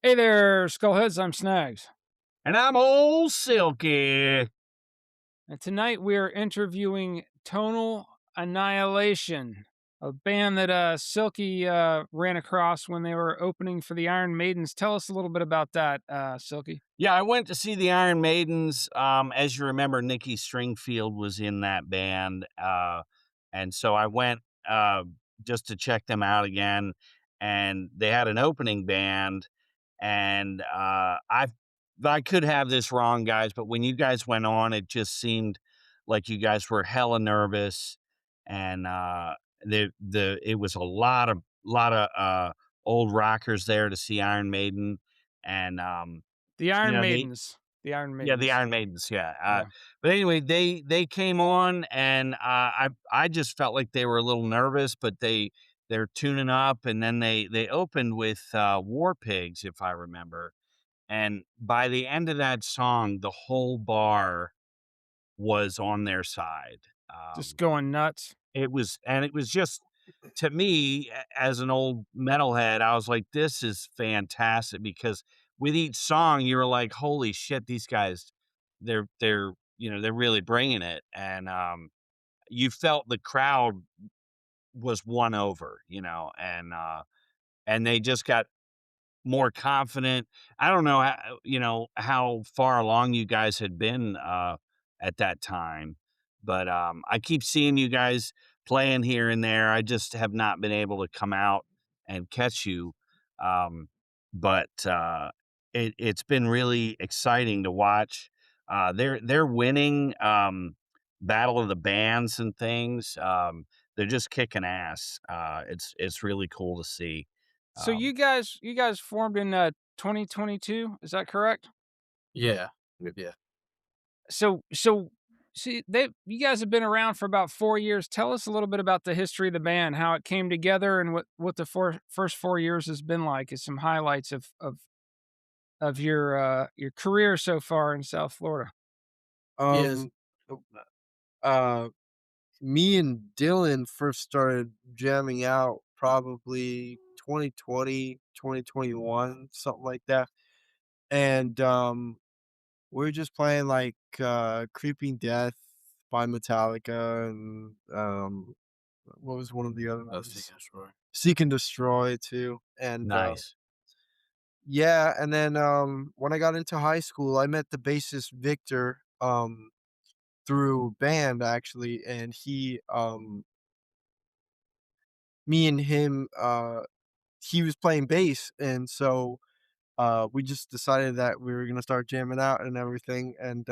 Hey there, Skullheads. I'm Snags. And I'm Ol Silky. And tonight we are interviewing Tonal Annihilation, a band that Silky ran across when they were opening for the Iron Maidens. Tell us a little bit about that, Silky. Yeah, I went to see the Iron Maidens. As you remember, Nikki Stringfield was in that band. And so I went just to check them out again. And they had an opening band. And I could have this wrong, guys, but when you guys went on, it just seemed like you guys were hella nervous. And it was a lot of old rockers there to see Iron Maiden. And The you Iron know, they Maidens. The Iron yeah, the Maidens. Iron Maidens, yeah, Yeah. but anyway, they came on, and, I just felt like they were a little nervous, but they're tuning up, and then they opened with, War Pigs, if I remember, and by the end of that song, the whole bar was on their side. Just going nuts. It was just to me, as an old metalhead, I was like, "This is fantastic," because with each song, you were like, "Holy shit, these guys, they're really bringing it," and, you felt the crowd was won over, and they just got more confident. I don't know how far along you guys had been, at that time, but, I keep seeing you guys playing here and there. I just have not been able to come out and catch you, um, but, it's been really exciting to watch. They're winning, battle of the bands and things. They're just kicking ass. It's really cool to see. So Um you guys formed in 2022, is that correct? Yeah. Yeah. So see, they you guys have been around for about 4 years. Tell us a little bit about the history of the band, how it came together, and what the first 4 years has been like, is some highlights of your career so far in South Florida. Yes. Um, uh, Me and Dylan first started jamming out probably 2020, 2021, something like that. And we were just playing like Creeping Death by Metallica and what was one of the other Seek ones? and Destroy. Seek and Destroy too. And Nice. yeah, and then when I got into high school, I met the bassist Victor through band actually, and me and him, he was playing bass, and so, we just decided that we were gonna start jamming out and everything, and,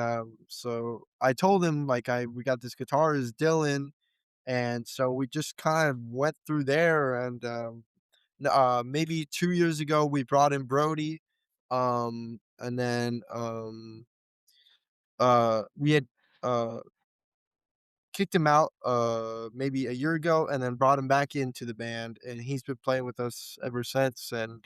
so I told him, like, we got this guitarist, Dylan, and so we just kind of went through there, and, maybe 2 years ago, we brought in Brody, and then, we had, uh kicked him out, maybe a year ago and then brought him back into the band, and he's been playing with us ever since, and,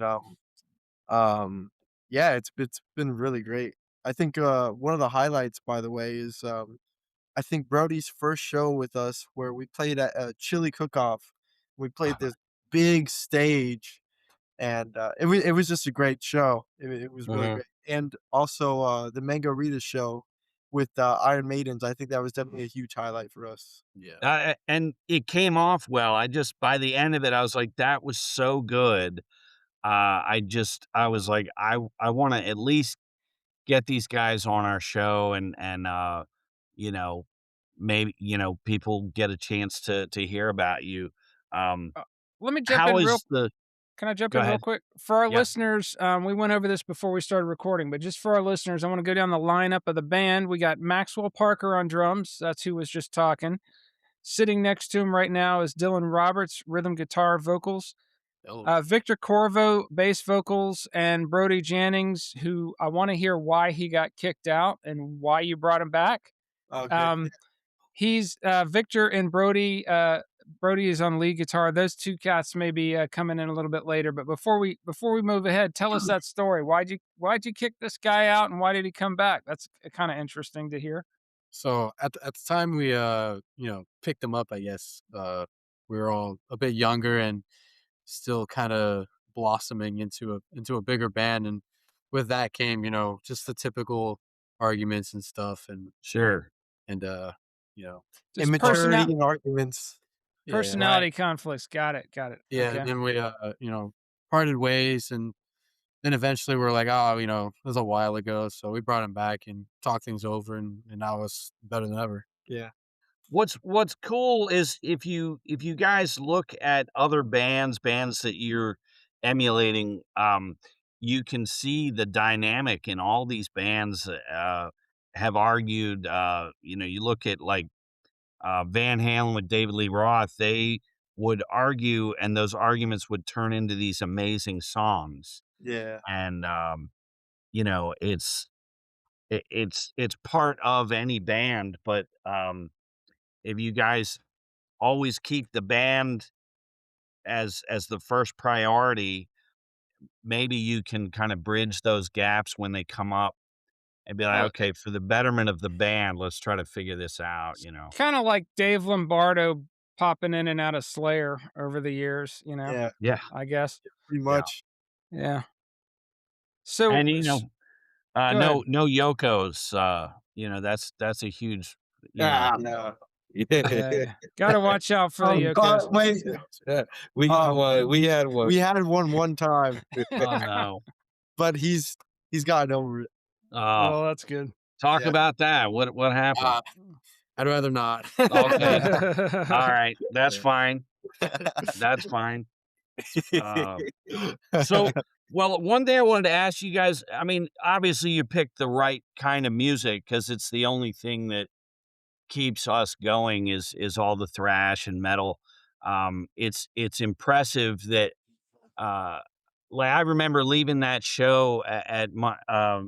um, yeah, it's been really great. I think, one of the highlights, by the way, is, I think Brody's first show with us where we played at a chili cook-off. We played this big stage, and, it was just a great show. It was really Mhm. great, and also, the Mango Rita show with, Iron Maidens, I think that was definitely a huge highlight for us. Yeah. And it came off well. I just by the end of it, I was like, "That was so good." I was like, "I wanna at least get these guys on our show and you know, maybe, people get a chance to hear about you." Um, Uh, Let me jump how in real is the Can I jump Go in real ahead. quick? For our Yeah. listeners, we went over this before we started recording, but just for our listeners, I want to go down the lineup of the band. We got Maxwell Parker on drums. That's who was just talking. Sitting next to him right now is Dylan Roberts, rhythm guitar, vocals. Oh, Victor Corvo, bass vocals, and Brody Jannings, who I want to hear why he got kicked out and why you brought him back. Okay. Um, He's Victor and Brody. Brody is on lead guitar. Those two cats may be coming in a little bit later. But before we move ahead, tell us that story. Why'd you kick this guy out, and why did he come back? That's kind of interesting to hear. so at the time we picked them up, I guess, we were all a bit younger and still kind of blossoming into a bigger band, and with that came, just the typical arguments and stuff, Sure. and you know, Just Immaturity and arguments. yeah, and I personality conflicts. Got it. Got it. yeah, and Okay. then we parted ways, and then eventually we're like, oh, it was a while ago, so we brought him back and talked things over, and now it's better than ever. Yeah. What's cool is if you guys look at other bands that you're emulating, you can see the dynamic in all these bands, have argued, you look at, like, Van Halen with David Lee Roth, they would argue, and those arguments would turn into these amazing songs, Yeah. and, it's it's part of any band, but, if you guys always keep the band as the first priority, maybe you can kinda bridge those gaps when they come up and be like, Oh, "Okay, for the betterment of the band, let's try to figure this out," you know? Kind of like Dave Lombardo popping in and out of Slayer over the years, Yeah. Yeah, I guess. Pretty yeah. much. Yeah. So, And, go ahead. no Yokos, that's a huge, you know. yeah. Yeah. Yeah. Got to watch out for the Yokos. Wait. Yeah, we had Um, one. We had one. we had one time, Oh, no. but he's gotten over it. Oh, Well, that's good. talk Yeah. about that. What happened? Uh, I'd rather not. Okay. Alright, that's Yeah. fine. That's fine. Uh, so, well, one thing I wanted to ask you guys, I mean, obviously, you picked the right kind of music because it's the only thing that keeps us going is all the thrash and metal. It's impressive that, uh, like, I remember leaving that show at my,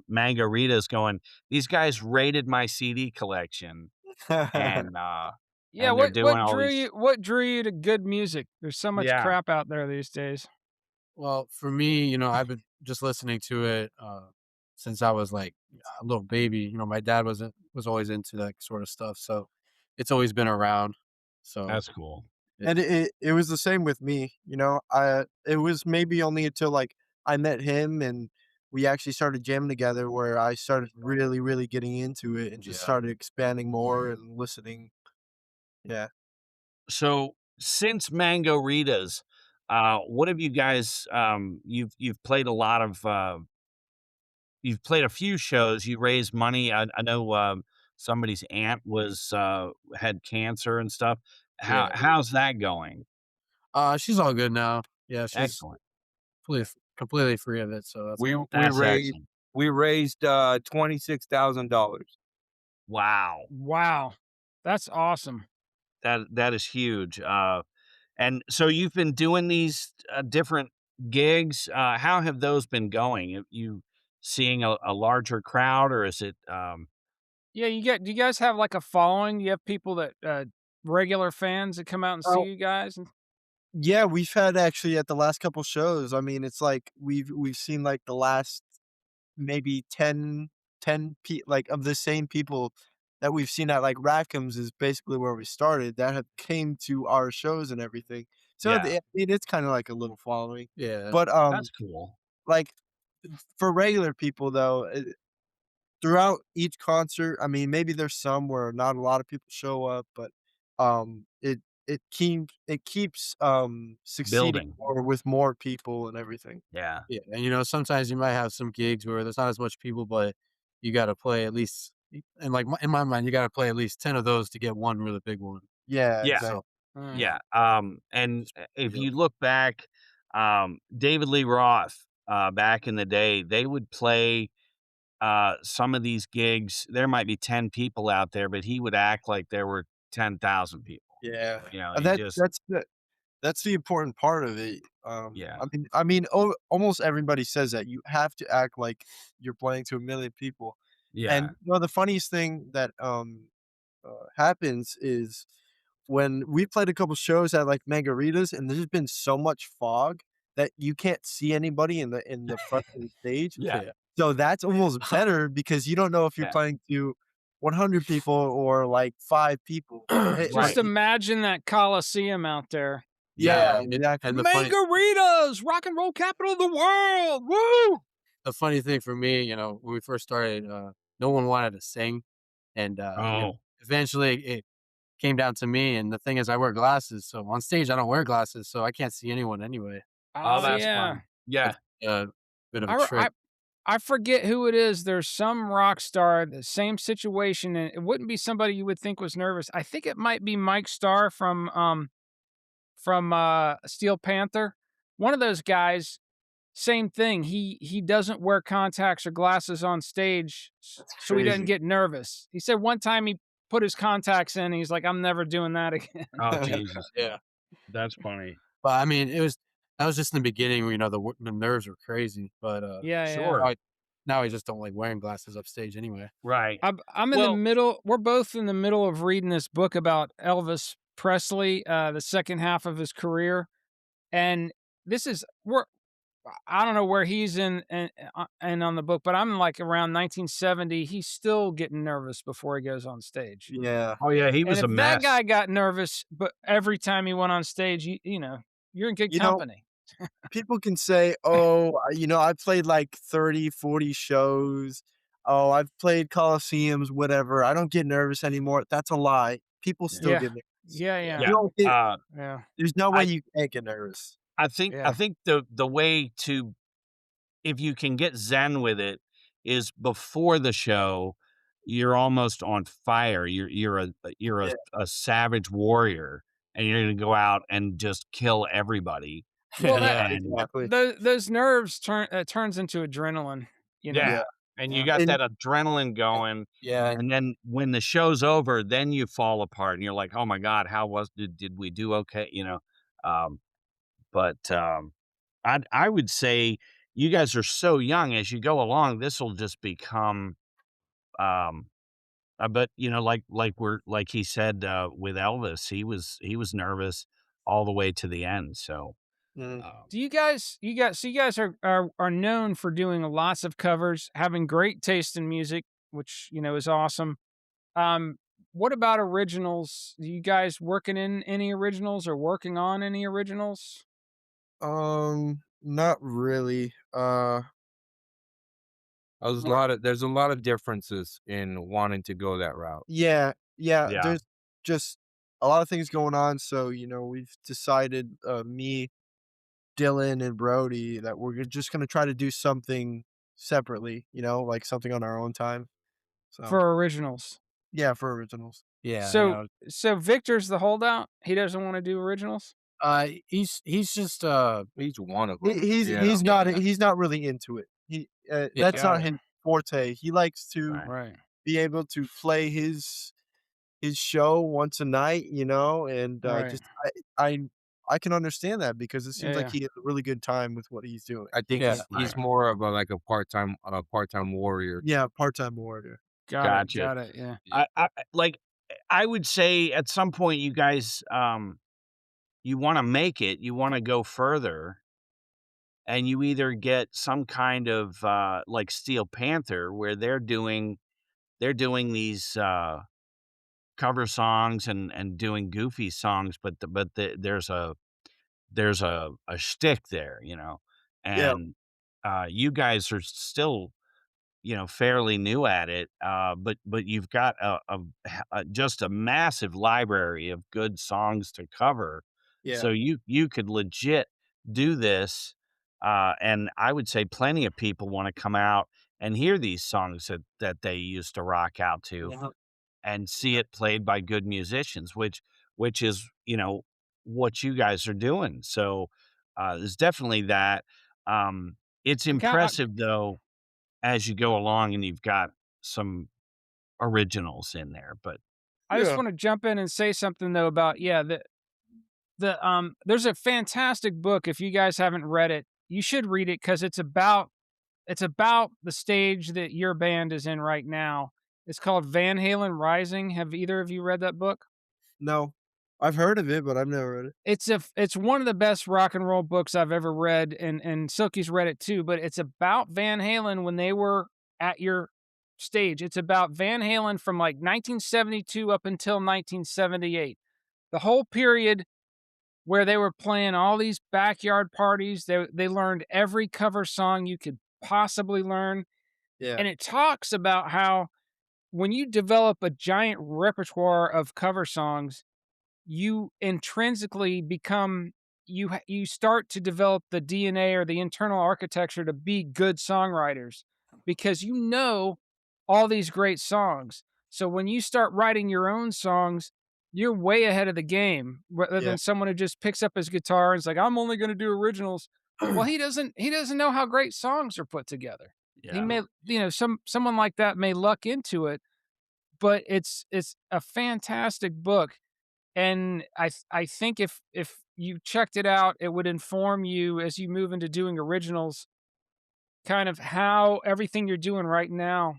Mango Rita's going, "These guys raided my CD collection," and, uh, Yeah, and they're doing all these. what drew you to good music? There's so much Yeah, crap out there these days. Well, for me, I've been just listening to it since I was like a little baby. My dad was always into that sort of stuff, so it's always been around. So that's cool. it, And it was the same with me, it was maybe only until, like, I met him and we actually started jamming together where I started really, really getting into it and just yeah. started expanding more and listening. Yeah. So, since Mango Rita's, what have you guys, you've played a lot of, you've played a few shows, you raised money. I know, somebody's aunt had cancer and stuff. Yeah. How's that going? She's all good now. Yeah, she's Excellent. completely free of it. So that's We good. we That's raised excellent. we raised $26,000. Wow. Wow. That's awesome. That is huge. And so you've been doing these, different gigs. How have those been going? Have you seeing a larger crowd, or is it, Yeah, do you guys have like a following? You have people that regular fans that come out and see Oh, you guys? And yeah, we've had actually at the last couple shows, I mean, it's like we've seen, like, the last maybe 10 like, of the same people that we've seen at, like, Rackham's is basically where we started that have came to our shows and everything. So, yeah, I mean, it's kinda like a little following. Yeah, But, that's cool. like, for regular people, though, throughout each concert, I mean, maybe there's some where not a lot of people show up, but, it keeps, succeeding Building. more with more people and everything. Yeah. yeah, and sometimes you might have some gigs where there's not as much people, but you got to play at least, and like in my mind, you got to play at least 10 of those to get one really big one. Yeah, Yeah. exactly. So uh, Yeah, and it's if yeah, you look back, David Lee Roth, back in the day, they would play, some of these gigs. There might be 10 people out there, but he would act like there were 10,000 people. Yeah. He just. That's the important part of it. Yeah, I mean, almost everybody says that you have to act like you're playing to 1,000,000 people. And yeah, the funniest thing that happens is when we played a couple shows at like Margaritas, and there's been so much fog that you can't see anybody in the front of the stage. yeah, yeah, So that's almost better because you don't know if you're yeah, playing to 100 people or like 5 people. just right. imagine that Coliseum out there. Yeah, exactly. and the funny Margaritas, rock and roll capital of the world. Woo! thing for me, when we first started, no one wanted to sing, and Oh, eventually it came down to me. And the thing is, I wear glasses, so on stage I don't wear glasses, so I can't see anyone anyway. oh, Oh that's yeah. fun. Yeah. That's a bit of a I, re- trick. I I forget who it is. There's some rock star, the same situation, and it wouldn't be somebody you would think was nervous. I think it might be Mike Starr from Steel Panther. One of those guys. Same thing. He doesn't wear contacts or glasses on stage, That's so he doesn't crazy. get nervous. He said one time he put his contacts in. And he's like, I'm never doing that again. Oh, Jesus. Yeah, That's funny. but I mean, that was just in the beginning. The nerves were crazy, but Yeah, yeah. Sure. now I just don't like wearing glasses upstage anyway. Right. I'm in the Well, middle. We're both in the middle of reading this book about Elvis Presley, the second half of his career, and this is we're I don't know where he's in and on the book, but I'm like around 1970. He's still getting nervous before he goes on stage. Yeah. oh, yeah, he And was a if that mess. guy got nervous, but every time he went on stage, you're in good You know, company. people can say, "Oh, I played like 30, 40 shows. Oh, I've played coliseums, whatever. I don't get nervous anymore." That's a lie. People still Yeah. get nervous. Yeah, Yeah, yeah. You Yeah. don't get Yeah. There's no way I you can't get nervous. I Yeah. think the way to if you can get zen with it is before the show, you're almost on fire. You're Yeah. a savage warrior, and you're gonna go out and just kill everybody. Well, yeah, And Exactly. those nerves turns into adrenaline, you know. yeah, Yeah. and you Yeah. got And that adrenaline going, yeah. and then when the show's over, then you fall apart, and you're like, "Oh my god, how was did we do okay?" Um, but I would say you guys are so young as you go along, this'll just become, um, but, like he said, with Elvis, he was nervous all the way to the end, so, Mhm. um Do you guys are known for doing lots of covers, having great taste in music, which, is awesome. Um, what about originals? Do you guys working in any originals or working on any originals? Not really. There's a lot of differences in wanting to go that route. Yeah, yeah, yeah, there's just a lot of things going on, so, we've decided, me, Dylan, and Brody, that we're just gonna try to do something separately, like something on our own time. So, For originals. yeah, for originals. Yeah, So Victor's the holdout? He doesn't wanna do originals? he's just He's one of He them. he's Yeah. he's not really into it. yeah, That's Got not it. his forte. He likes to right. Right. be able to play his show once a night, and, Right. just I can understand that because it Yeah, seems like yeah. he has a really good time with what he's doing. I think yeah. he's Right. more of like a part-time warrior. Yeah, part-time warrior. Gotcha. Got it, yeah. I would say at some point you guys, you wanna make it, you wanna go further, and you either get some kind of, like Steel Panther where they're doing these, cover songs and doing goofy songs, but there's a shtick there, Yeah, and, you guys are still, fairly new at it, but you've got just a massive library of good songs to cover, yeah, so you could legit do this, and I would say plenty of people wanna come out and hear these songs that they used to rock out to Yeah. and see it played by good musicians, which is, what you guys are doing. So, there's definitely that. It's I kinda impressive though, as you go along and you've got some originals in there, but I just yeah. wanna jump in and say something though about there's a fantastic book, if you guys haven't read it, you should read it because it's about the stage that your band is in right now. It's called Van Halen Rising. Have either of you read that book? No. I've heard of it, but I've never read it. It's one of the best rock and roll books I've ever read, and Silky's read it too, but it's about Van Halen when they were at your stage. It's about Van Halen from, like, 1972 up until 1978. The whole period where they were playing all these backyard parties. They learned every cover song you could possibly learn, Yeah. and it talks about how when you develop a giant repertoire of cover songs, you intrinsically become you start to develop the DNA or the internal architecture to be good songwriters because you know all these great songs. So when you start writing your own songs, you're way ahead of the game rather Yeah. than someone who just picks up his guitar and is like, "I'm only going to do originals." Well, he doesn't know how great songs are put together. He Yeah. may, someone like that may luck into it, but it's a fantastic book, and I think if you checked it out, it would inform you as you move into doing originals, kind of how everything you're doing right now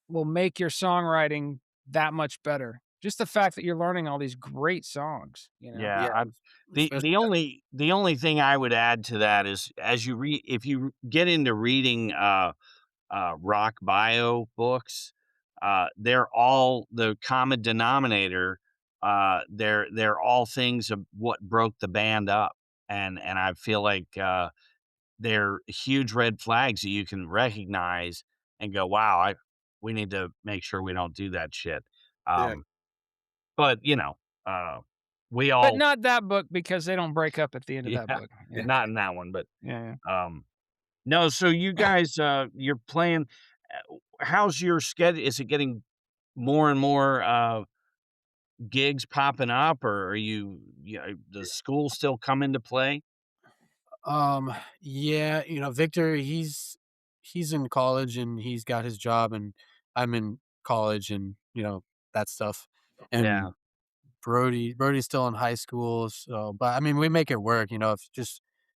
will make your songwriting that much better. Just the fact that you're learning all these great songs, you know? Yeah, Yeah, the especially only thing I would add to that is as you read if you get into reading rock bio books, they're all the common denominator. They're all things of what broke the band up, and I feel like they're huge red flags that you can recognize and go, "Wow, I we need to make sure we don't do that shit." Yeah. Um, but uh, we But all not that book because they don't break up at the end of that yeah, book. Yeah. not in that one, but Yeah, um, no. So you guys, you're playing. How's your schedule? Is it getting more and more gigs popping up, or are you? Yeah, does school still come into play? Yeah, Victor, he's in college and he's got his job and I'm in college and that stuff. Yeah, And Brody's still in high school, so but I mean we make it work, if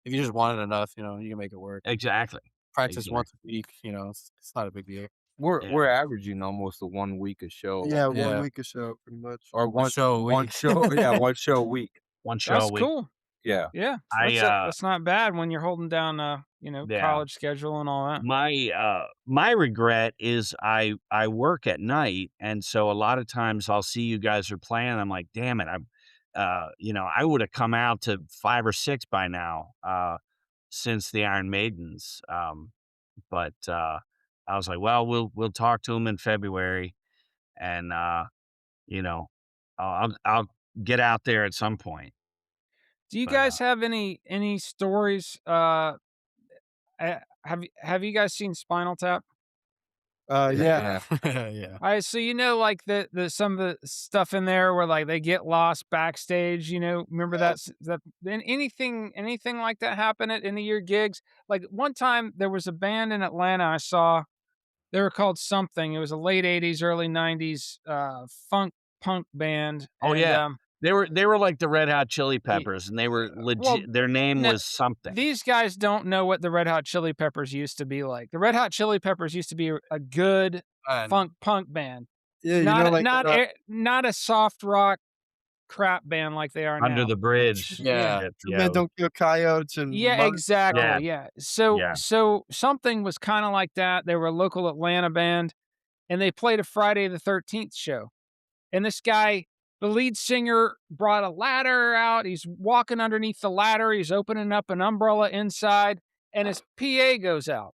you just want it enough, you can make it work. exactly, Practice exactly. once a week, it's not a big deal. We're Yeah, averaging almost a 1 week a show Yeah, 1 Yeah. week or so, pretty much. or A one show a one week. show yeah, 1 show a week. one show a that's week. cool. Yeah. Yeah, I that's not bad when you're holding down, yeah. college schedule and all that. My regret is I work at night, and so a lot of times I'll see you guys are playing, I'm like, "Damn it, I would have come out to 5 or 6 by now, since the Iron Maidens." But, I was like, "Well, we'll talk to them in February, and, you know, I'll get out there at some point." Do you But, guys have any stories? Have you guys seen Spinal Tap? Yeah. Yeah. Yeah. I so like the some of the stuff in there where like they get lost backstage. Remember Yeah. that then anything like that happen at any of your gigs? Like one time there was a band in Atlanta I saw. They were called something. It was a late '80s, early '90s funk punk band, oh, and yeah. They were like the Red Hot Chili y- Peppers, and they were well, legit their name no, was something. these guys don't know what the Red Hot Chili Peppers used to be like. The Red Hot Chili Peppers used to be a good And funk punk band, Yeah, like, not a soft rock crap band like they are Under now. the Bridge Yeah. yeah. shit, Two Men yeah. Don't Kill Coyotes and Yeah, Mother Yeah, exactly. Yeah. So yeah. so something was kind of like that. They were a local Atlanta band and they played a Friday the 13th show. And this guy, the lead singer, brought a ladder out. He's walking underneath the ladder. He's opening up an umbrella inside, and his PA goes out.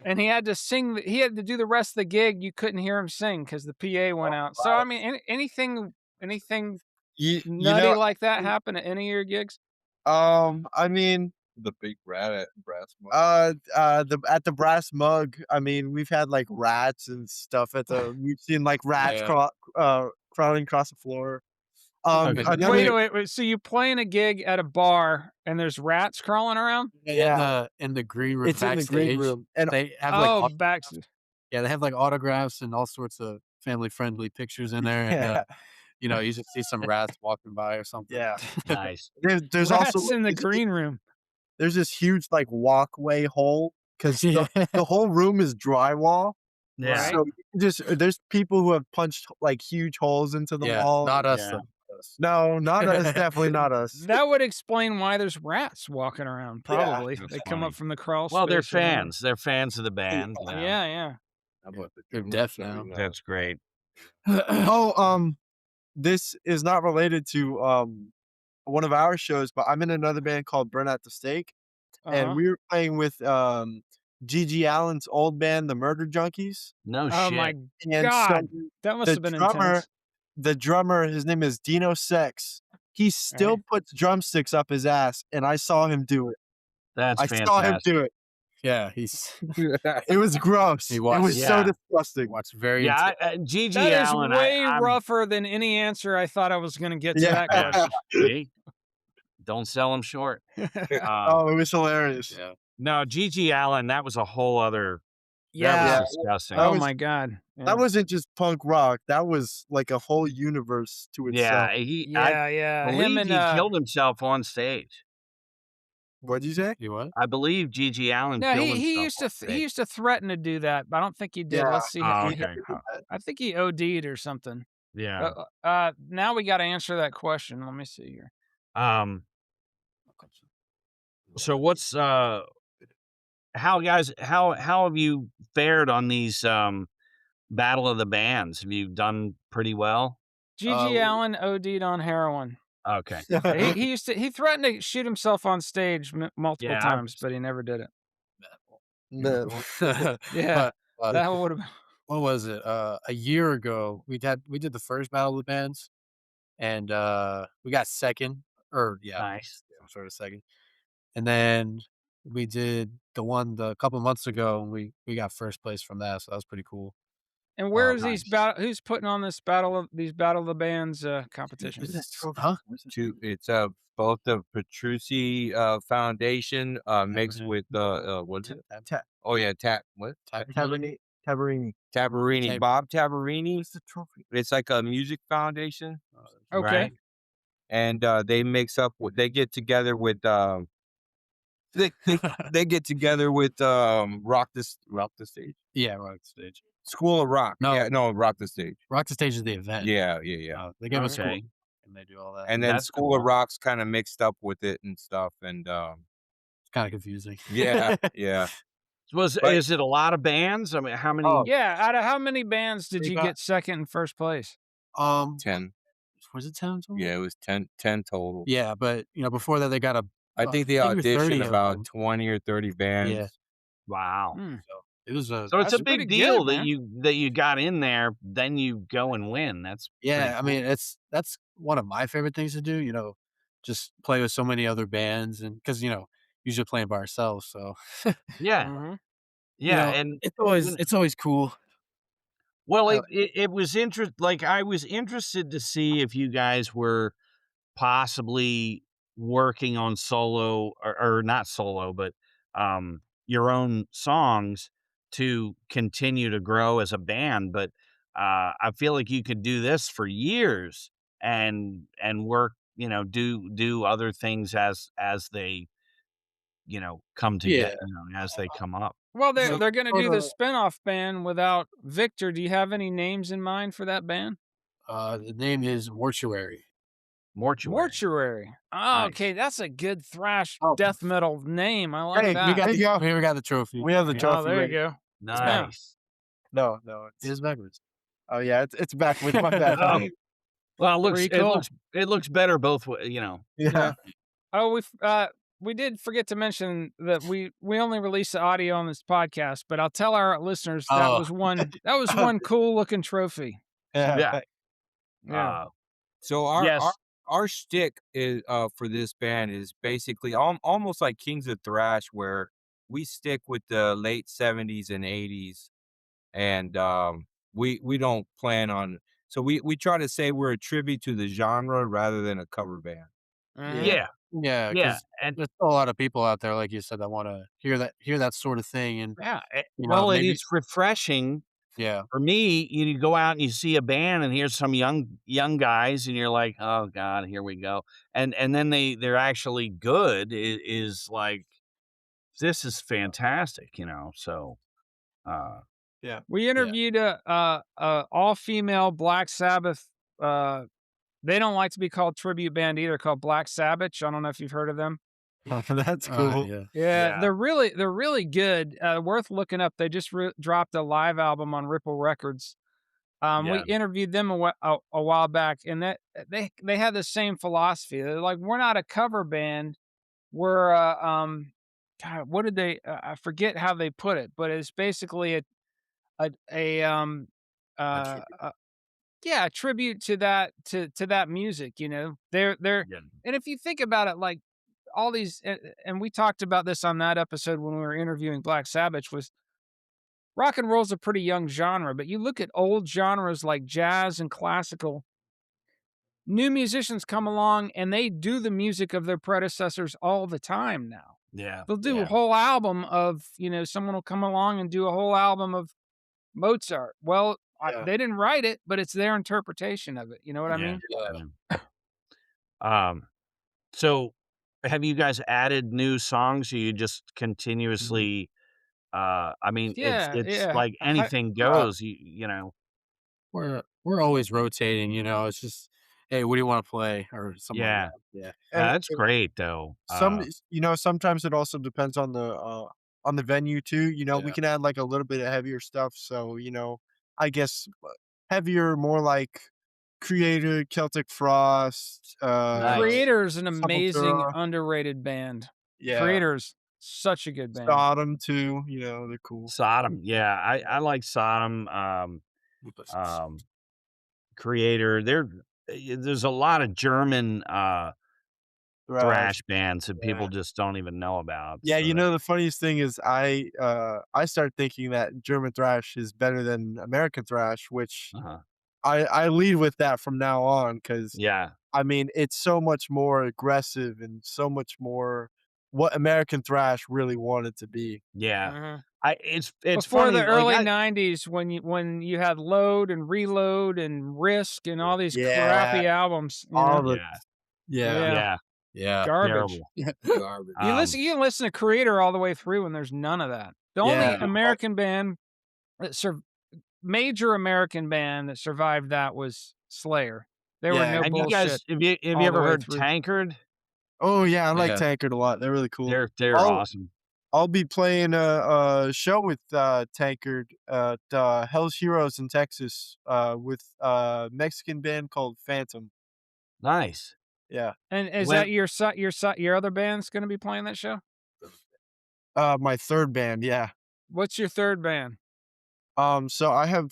And he had to sing. He had to do the rest of the gig. You couldn't hear him sing because the PA went out. So I mean, anything you nutty know, like that happen at any of your gigs? I mean, The big rat at Brass Monkey. the at the Brass Mug, I mean, we've had, like, rats and stuff we've seen, like, rats Yeah. crawling across the floor. Okay. Another Wait. So you playing a gig at a bar and there's rats crawling around? Yeah. In the green room It's in the green backstage, room, and they have, Oh, back. they have, like, autographs and all sorts of family-friendly pictures in there, and, yeah, you should see some rats walking by or something. yeah. Nice. There's also Rats in the green room. there's this huge, like, walkway hole 'cause Yeah. the whole room is drywall. Yeah. Right. So you can there's people who have punched, like, huge holes into the Yeah, wall. not us, Yeah. though. Not us. No, not us, definitely not us. That would explain why there's rats walking around, Yeah. probably. That's They come funny. up from the crawl Well, they're space or whatever. fans. They're fans of the band, you know. Yeah, yeah. How about the They're German deaf shutting now. down? That's great. Oh, this is not related to, one of our shows, but I'm in another band called Burn at the Stake, and Uh-huh. we were playing with Gigi Allen's old band, the Murder Junkies. No Oh shit. my And so god. That must the have been drummer intense. the drummer, his name is Dino Sex. He still Right. puts drumsticks up his ass, and I saw him do it. That's I saw him fantastic. do it. Yeah, he's It was gross. He It was. was so Yeah. disgusting. watched very Yeah, That Gigi is Allen, way I'm rougher than any answer I thought I was gonna get to Yeah. that yeah, question. see? Don't sell him short. Oh, it was hilarious. Yeah. No, Gigi Allen, that was a whole other that Yeah. was disgusting. That Oh was my god. Yeah. that wasn't just punk rock. That was like a whole universe to itself. Yeah, I Yeah. Him believe and he killed himself on stage. What'd you say? You what? I believe Gigi Allen no, killed he himself used on to he stage. used to threaten to do that, but I don't think he did. Yeah. Let's see. Oh, He okay. never did that. I think he OD'd or something. Yeah. Now we got to answer that question. Let me see here. So what's how have you fared on these battle of the bands? Have you done pretty well? Gigi Allen OD'd on heroin. Okay. He threatened to shoot himself on stage multiple Yeah, times, but he never did it. No. Yeah, But, that would have. what was it? A year ago, we did the first battle of the bands, and we got second, or nice. sort of second. And then we did the one a couple months ago, and we got first place from that, so that was pretty cool. And where is nice. Who's putting on these battle of the bands competitions? Huh? It's both the Petrucci Foundation mixed with what's it? Oh yeah, what? Taberini. Tabarini. Tab- Bob Tabarini. What's the trophy? It's like a music foundation, Okay. right? And they mix up with they get together with they get together with rock the stage. Yeah, Rock the Stage. School of Rock. No. Yeah, no, Rock the Stage. Rock the Stage is the event. Yeah. They give us school, Okay. and they do all that. And then That's School of cool. Rock's kind of mixed up with it and stuff. And It's kind of confusing. yeah. Is it a lot of bands? I mean, how many? Oh. Yeah. Out of how many bands did We you got- get second and first place? 10. Was it 10 total? Yeah, it was 10 total. Yeah, but before that they got I think they I think it was 30 auditioned of about them. 20 or 30 bands. Yeah. Wow. Hmm. So it was a So it's a That's pretty big deal good, that man. you got in there, then you go and win. That's yeah. pretty I cool. mean, that's one of my favorite things to do. Just play with so many other bands, and because usually playing by ourselves, so yeah, Mhm. yeah, and it's always cool. well, I- it was like I was interested to see if you guys were possibly working on solo or not solo, but your own songs to continue to grow as a band. But I feel like you could do this for years and work, do other things as they, come Yeah. together, as they come up. Well, So they're going to do the sorta- spinoff band without Victor. Do you have any names in mind for that band? The name is Mortuary. Mortuary. Mortuary. Oh, Nice. okay, that's a good thrash Oh. death metal name. I like Hey, that. We got There you go. we got the trophy. We have the Yeah. trophy. Oh, there you ready. go. Nice. No, It is backwards. Oh yeah, it's backwards. My bad. Oh. Well, Pretty cool. it looks better both ways, Yeah. Oh, we did forget to mention that we only release the audio on this podcast, but I'll tell our listeners that Oh. was one cool looking trophy. Yeah. Yeah. So our Yes. our shtick is for this band is basically almost like Kings of Thrash, where we stick with the late 70s and 80s, and we don't plan on. So we try to say we're a tribute to the genre rather than a cover band. Mhm. Yeah. Yeah, Yeah. because And there's still a lot of people out there, like you said, that want to hear that sort of thing, and yeah. you know, Well, it maybe is refreshing yeah, for me. You go out and you see a band and here's some young guys and you're like, oh God, here we go. And then they're actually good is like, this is fantastic, so, We interviewed a all-female Black Sabbath, they don't like to be called tribute band either, called Black Sabbath. I don't know if you've heard of them. That's cool. yeah. Yeah, Yeah. they're really good, worth looking up. They just dropped a live album on Ripple Records. We Yeah. interviewed them a while back, and that they had the same philosophy. They're like, "We're not a cover band. We're God, what did they? I forget how they put it, but it's basically a A tribute. uh, yeah, a tribute to that music. You know, they're Yeah. and if you think about it, like all these, and we talked about this on that episode when we were interviewing Black Sabbath was rock and roll's a pretty young genre, but you look at old genres like jazz and classical, new musicians come along and they do the music of their predecessors all the time now. Yeah. They'll do a Yeah. whole album of, someone will come along and do a whole album of Mozart. Well, Yeah. they didn't write it, but it's their interpretation of it. You know what I Yeah. mean? Yeah. Yeah. Um, so have you guys added new songs? Or you just Mhm. continuously, I mean, Yeah, it's yeah. like anything Uh, goes, you know? we're always rotating, it's just, "Hey, what do you wanna play?" Or something like Yeah. that. Yeah. And That's great though. sometimes it also depends on the venue too, we Yeah. can add, like, a little bit of heavier stuff, so, I guess, heavier, more like Creator, Celtic Frost, Nice. Creator's an amazing Sepultura, underrated band. yeah, Creator's such a good band. Sodom too, they're cool. Sodom. Yeah. I like Sodom. Um, Creator. There's a lot of German, Thrash, thrash bands that people yeah. just don't even know about. Yeah, So that, the funniest thing is I started thinking that German thrash is better than American thrash, which uh-huh. I lead with that from now on because Yeah. I mean, it's so much more aggressive and so much more what American thrash really wanted to be. Yeah. Mhm. It's Before funny, the like, early '90s when you had Load and Reload and Risk and all these Yeah, crappy albums, all the yeah, yeah. Yeah, yeah, Yeah. garbage. terrible. Garbage. You can listen to Creator all the way through and there's none of that. The only Yeah. American band that major American band that survived that was Slayer. They were Yeah. no And you bullshit guys, have you all the ever way heard through. Tankard? Oh, yeah, I like Yeah. Tankard a lot, they're really cool. They're I'll awesome. I'll be playing a show with, Tankard at, Hell's Heroes in Texas, with a Mexican band called Phantom. Nice. Yeah. And is When that your other band's gonna be playing that show? My 3rd band, yeah. What's your 3rd band? So I have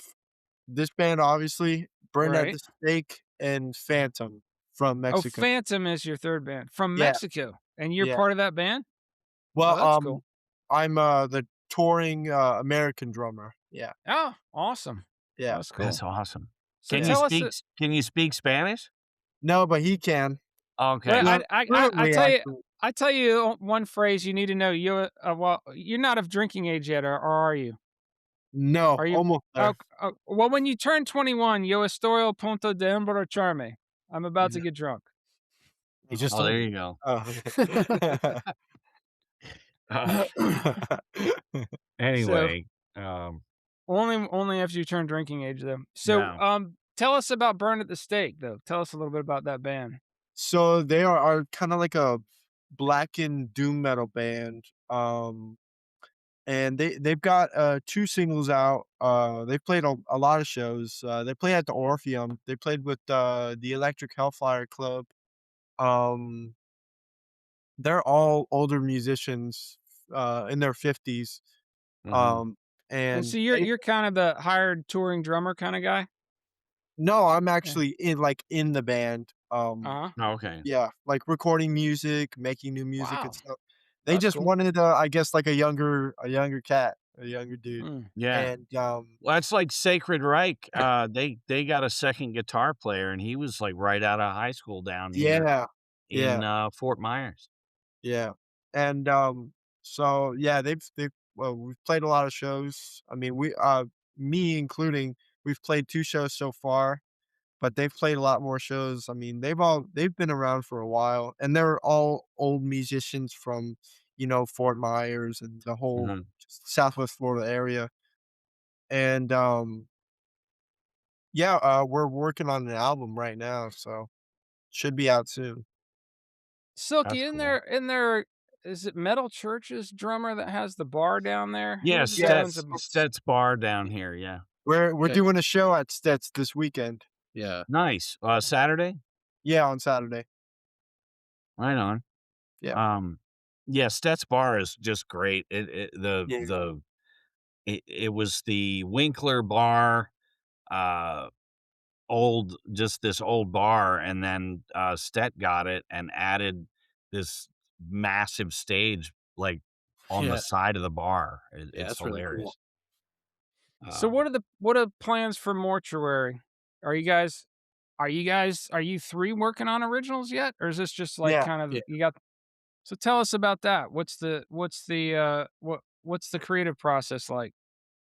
this band, obviously, Burn at Right. the Stake, and Phantom from Oh, Mexico. Phantom is your 3rd band from Yeah, Mexico, and you're yeah. part of that band? Oh, Well, that's cool. I'm, the touring, American drummer. Yeah, Oh, awesome. yeah. That's cool. That's awesome. So tell us Can you speak Spanish? No, but he can. well, Okay. I Fluently, tell you actually. one phrase you need to know. Well, you're not of drinking age yet, or are you? No, Are you? almost Oh, there. well, when you turn 21, yo estoy al punto de emborracharme. I'm about to Yeah. get drunk. He just Oh, there told you you. go. Oh. Uh, So anyway, um, only after you turn drinking age, though. So, no. tell us about Burn at the Stake, though. Tell us a little bit about that band. So they are kinda like a blackened doom metal band, and they've got, 2 singles out, they've played a lot of shows, they play at the Orpheum, they played with, the Electric Hellfire Club, um, they're all older musicians, in their 50s, Mhm. um, And so and they you're kind of the hired touring drummer kind of guy. No, I'm Yeah. actually in the band, Uh huh. Okay. yeah, like, recording music, making new music and Wow, stuff. They that's just cool. wanted, I guess, like, a younger cat, a younger dude, Mm. Yeah. and, Well, it's like Sacred Reich. They got a second guitar player, and he was like right out of high school down here yeah, in yeah, Fort Myers. yeah, and, so, yeah, well, we've played a lot of shows. I mean, me including, we've played 2 shows so far, but they've played a lot more shows. I mean, they've been around for a while, and they're all old musicians from, Fort Myers and the whole Mhm. Southwest Florida area, and, yeah, we're working on an album right now, so should be out soon. Silky, That's in cool. there, is it Metal Church's drummer that has the bar down there? Yeah, Who is it that Yeah, owns a Stet's Bar down here. Yeah. We're Yeah. doing a show at Stets this weekend. Yeah. Nice. Saturday? Yeah, on Saturday. Right on. Yeah. Um, yeah, Stet's Bar is just great. Yeah. It was the Winkler bar, uh, just this old bar, and then, Stet got it and added this massive stage, like, on the Yeah. side of the bar. Yeah, It's that's really cool. hilarious. So Um, what are plans for Mortuary? Are you guys are you 3 working on originals yet? Or is this just like Yeah. kind of Yeah. you got so tell us about that. What's the creative process like?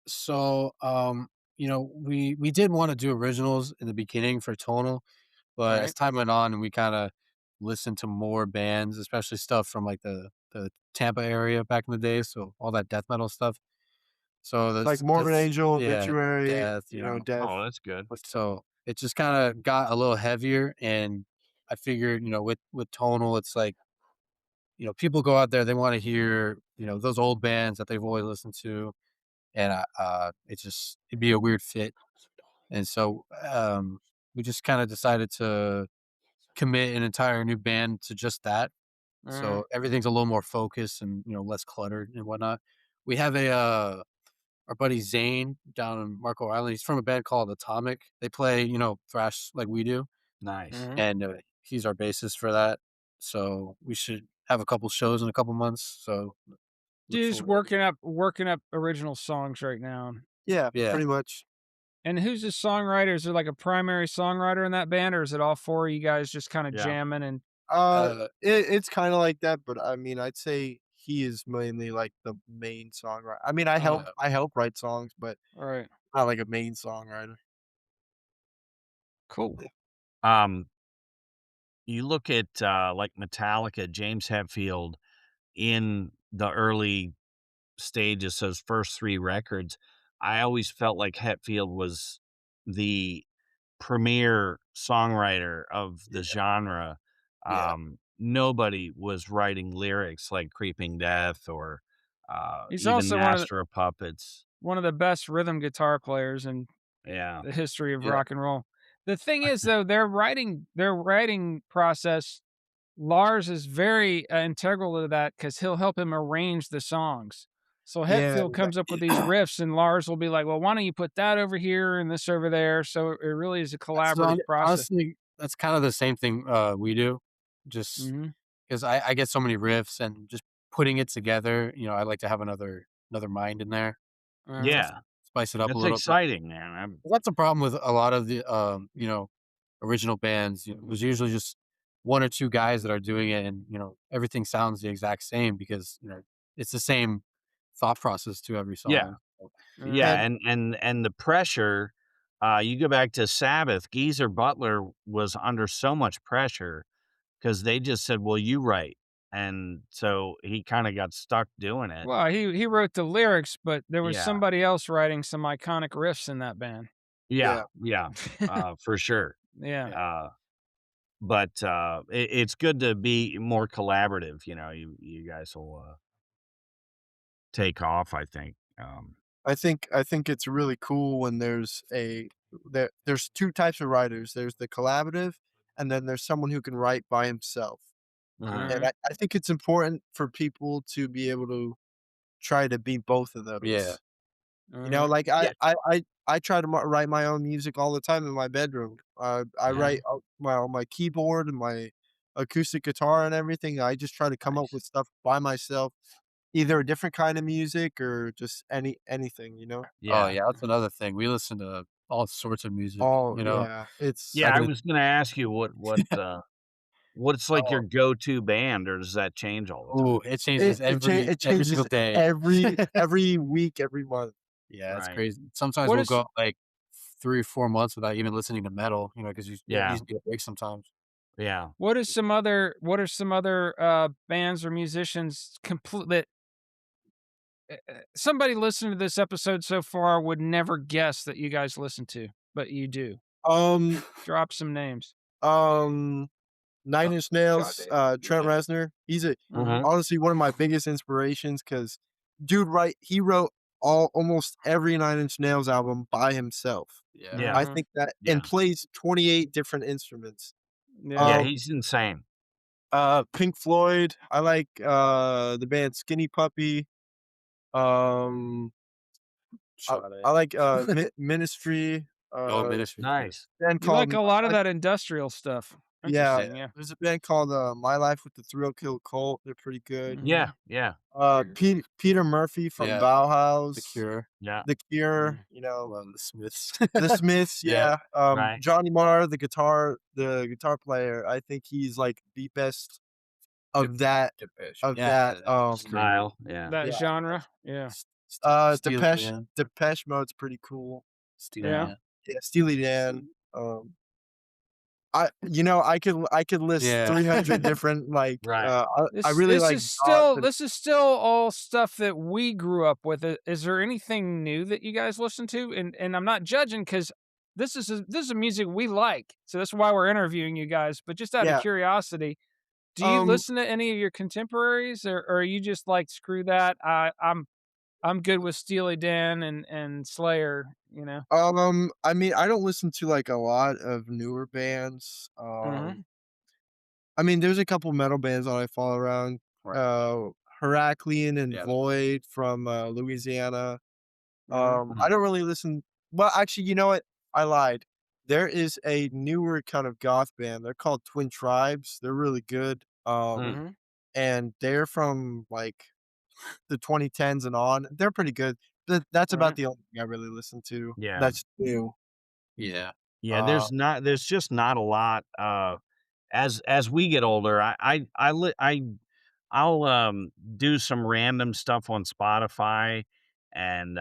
So, we did want to do originals in the beginning for Tonal, but as Right? time went on and we kind of listened to more bands, especially stuff from like the Tampa area back in the day, so all that death metal stuff. So Like Morbid that's Angel, yeah, Obituary, death, Death. oh, that's good. so it just kind of got a little heavier, and I figured, with Tonal, it's like, people go out there, they want to hear, those old bands that they've always listened to, and it'd be a weird fit. And so, we just kind of decided to commit an entire new band to just that. Mm, So everything's a little more focused and, less cluttered and whatnot. We have our buddy Zane down in Marco Island. He's from a band called Atomic. They play, thrash like we do, Nice. mhm. and he's our bassist for that. So we should have a couple shows in a couple months. So look Just forward. working up original songs right now. Yeah, Yeah, pretty much. And who's the songwriter? Is there like a primary songwriter in that band, or is it all 4 of you guys just kinda Yeah. jamming and uh, It's kinda like that, but I mean, I'd say he is mainly like the main songwriter. I mean, yeah, I help write songs, but Alright, not like a main songwriter. cool. Um, you look at, like Metallica, James Hetfield in the early stages, those first 3 records, I always felt like Hetfield was the premier songwriter of the genre. yeah. Nobody was writing lyrics like Creeping Death or, He's even also Master of Puppets. one of the best rhythm guitar players in Yeah. the history of Yeah. rock and roll. The thing is, though, their writing process, Lars is very, integral to that because 'cause he'll help him arrange the songs. So Yeah, Hetfield comes up with these riffs, and Lars will be like, "Well, why don't you put that over here and this over there?" So it really is a collaborative process. Honestly, that's kind of the same thing we do. Just Mhm. because I get so many riffs and just putting it together, I like to have another mind in there to Uh-huh. Yeah. spice it up a That's little bit. exciting, man. That's a problem with a lot of the original bands. There's usually just one or two guys that are doing it, and everything sounds the exact same because it's the same thought process to every Yeah. song. So, Yeah, Uh-huh. and and the pressure, you go back to Sabbath, Geezer Butler was under so much pressure because they just said, "Well, you write," and so he kinda got stuck doing it. Well, he wrote the lyrics, but there was Yeah. somebody else writing some iconic riffs in that band. Yeah, yeah, yeah, for sure. Yeah. yeah. Uh, but, it's good to be more collaborative, you guys will, take off, I think. I think it's really cool when there's 2 types of writers. There's the collaborative, and then there's someone who can write by himself. Mhm. And Uh-huh. I think it's important for people to be able to try to be both of yeah, those. Uh-huh. Like Yeah, I try to write my own music all the time in my bedroom. I yeah, write on my keyboard and my acoustic guitar and everything. I just try to come up nice. with stuff by myself, either a different kind of music or just anything, oh Yeah. yeah, that's another thing. We listen to all sorts of music. Oh yeah, I Yeah, I could. was gonna ask you what's, like, your oh, go-to band, or does that change all the time? Oh, it changes it every single changes day. every week, every month. Yeah, it's Right. crazy. Sometimes What we'll is go, like, 3 or 4 months without even listening to metal, because you Yeah, just need a break sometimes. yeah. what are some other, bands or musicians complete that somebody listening to this episode so far would never guess that you guys listen to, but you do? Um, Drop some names. um, Nine Oh, Inch god Nails, damn. Trent Reznor. He's Uh-huh. Mhm. honestly one of my biggest inspirations because dude, he wrote almost every Nine Inch Nails album by himself. Yeah. Yeah. I Mhm. think that Yeah. and plays 28 different instruments. Yeah. Yeah, Um, he's insane. Pink Floyd, I like, the band Skinny Puppy. Um, I Shot I it. like, Ministry, Oh, Ministry. Nice. band You called like a lot of My Life. that industrial stuff. Yeah, Interesting, yeah. there's a band called, My Life with the Thrill Kill Cult, they're pretty good. Mhm. Yeah, yeah, Peter Murphy from Yeah. The Bauhaus, Cure. yeah. The Cure, Mm. you know, Well, the Smiths. The Smiths, Yeah. yeah, Right. Johnny Marr, the guitar player, I think he's, like, the best of that Depeche. of Yeah. that, Style, yeah. That yeah, genre, yeah. Steely Dan. Depeche Mode's pretty cool. Steely Yeah. Dan. Yeah, Steely Dan, I could list Yeah. 300 different, like, Right. I really like the This is still all stuff that we grew up with. Is there anything new that you guys listen to? And I'm not judging because this is a music we like, so that's why we're interviewing you guys. But just out of yeah, curiosity, do you um, listen to any of your contemporaries, or are you just like screw that? I'm good with Steely Dan and Slayer. You know. I mean, I don't listen to, like, a lot of newer bands, Hmm. I mean, there's a couple metal bands that I follow around, Right. Heraclean and Yeah. Void from, Louisiana. Hmm. I don't really listen well, actually, you know what? I lied. There is a newer kind of goth band, they're called Twin Tribes, they're really good, Mm. Hmm. and they're from, like, the 2010s and on, they're pretty good, but that's about Right. the only thing I really listen to Yeah. that's new. Yeah. Yeah, Uh, there's just not a lot, as we get older, I'll, do some random stuff on Spotify and,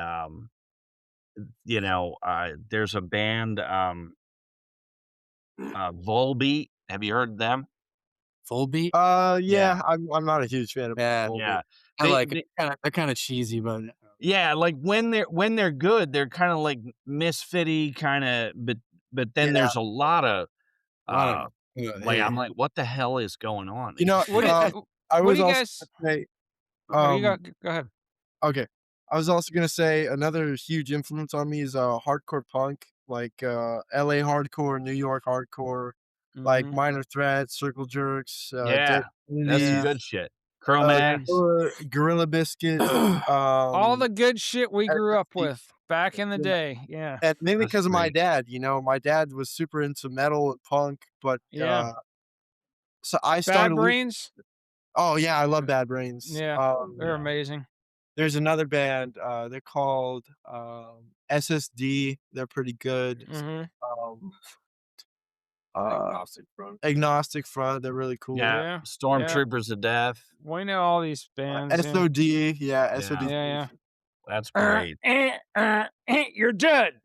there's a band, Volbeat. Have you heard them? Full beat? Yeah, yeah, I'm not a huge fan of Yeah. Volbeat. yeah. I They like it. they They're kinda cheesy, but yeah, like, when they're good, they're kinda, like, misfitty kinda but then Yeah, there's a lotta, a lot uh, of like, I'm yeah. like, "What the hell is going on?" you know, What do I what do was you also guys? gonna say, Oh, you um go ahead. okay. I was also gonna say another huge influence on me is, hardcore punk, like, LA hardcore, New York hardcore, like Hmm. Minor Threat, Circle Jerks, Yeah, Dead that's some Yeah. Kennedys, good shit. Cro-Mags. Gorilla Biscuit, All um, the good shit we grew up LSD, with back in the yeah, day. Yeah. and mainly That's because of my great. dad, my dad was super into metal and punk, but, Yeah. so I Bad started lis Brains? Oh, yeah, I love Bad Brains, Yeah. They're Yeah. amazing. there's another band, they're called, SSD, they're pretty good. Mhm. Um, uh, Agnostic Front. Agnostic Front, they're really cool. Yeah, Yeah. Yeah. Stormtroopers of Death. We know all these bands, yeah. SOD, yeah, Yeah, SOD's pretty Yeah, cool. that's yeah. great. You're dead.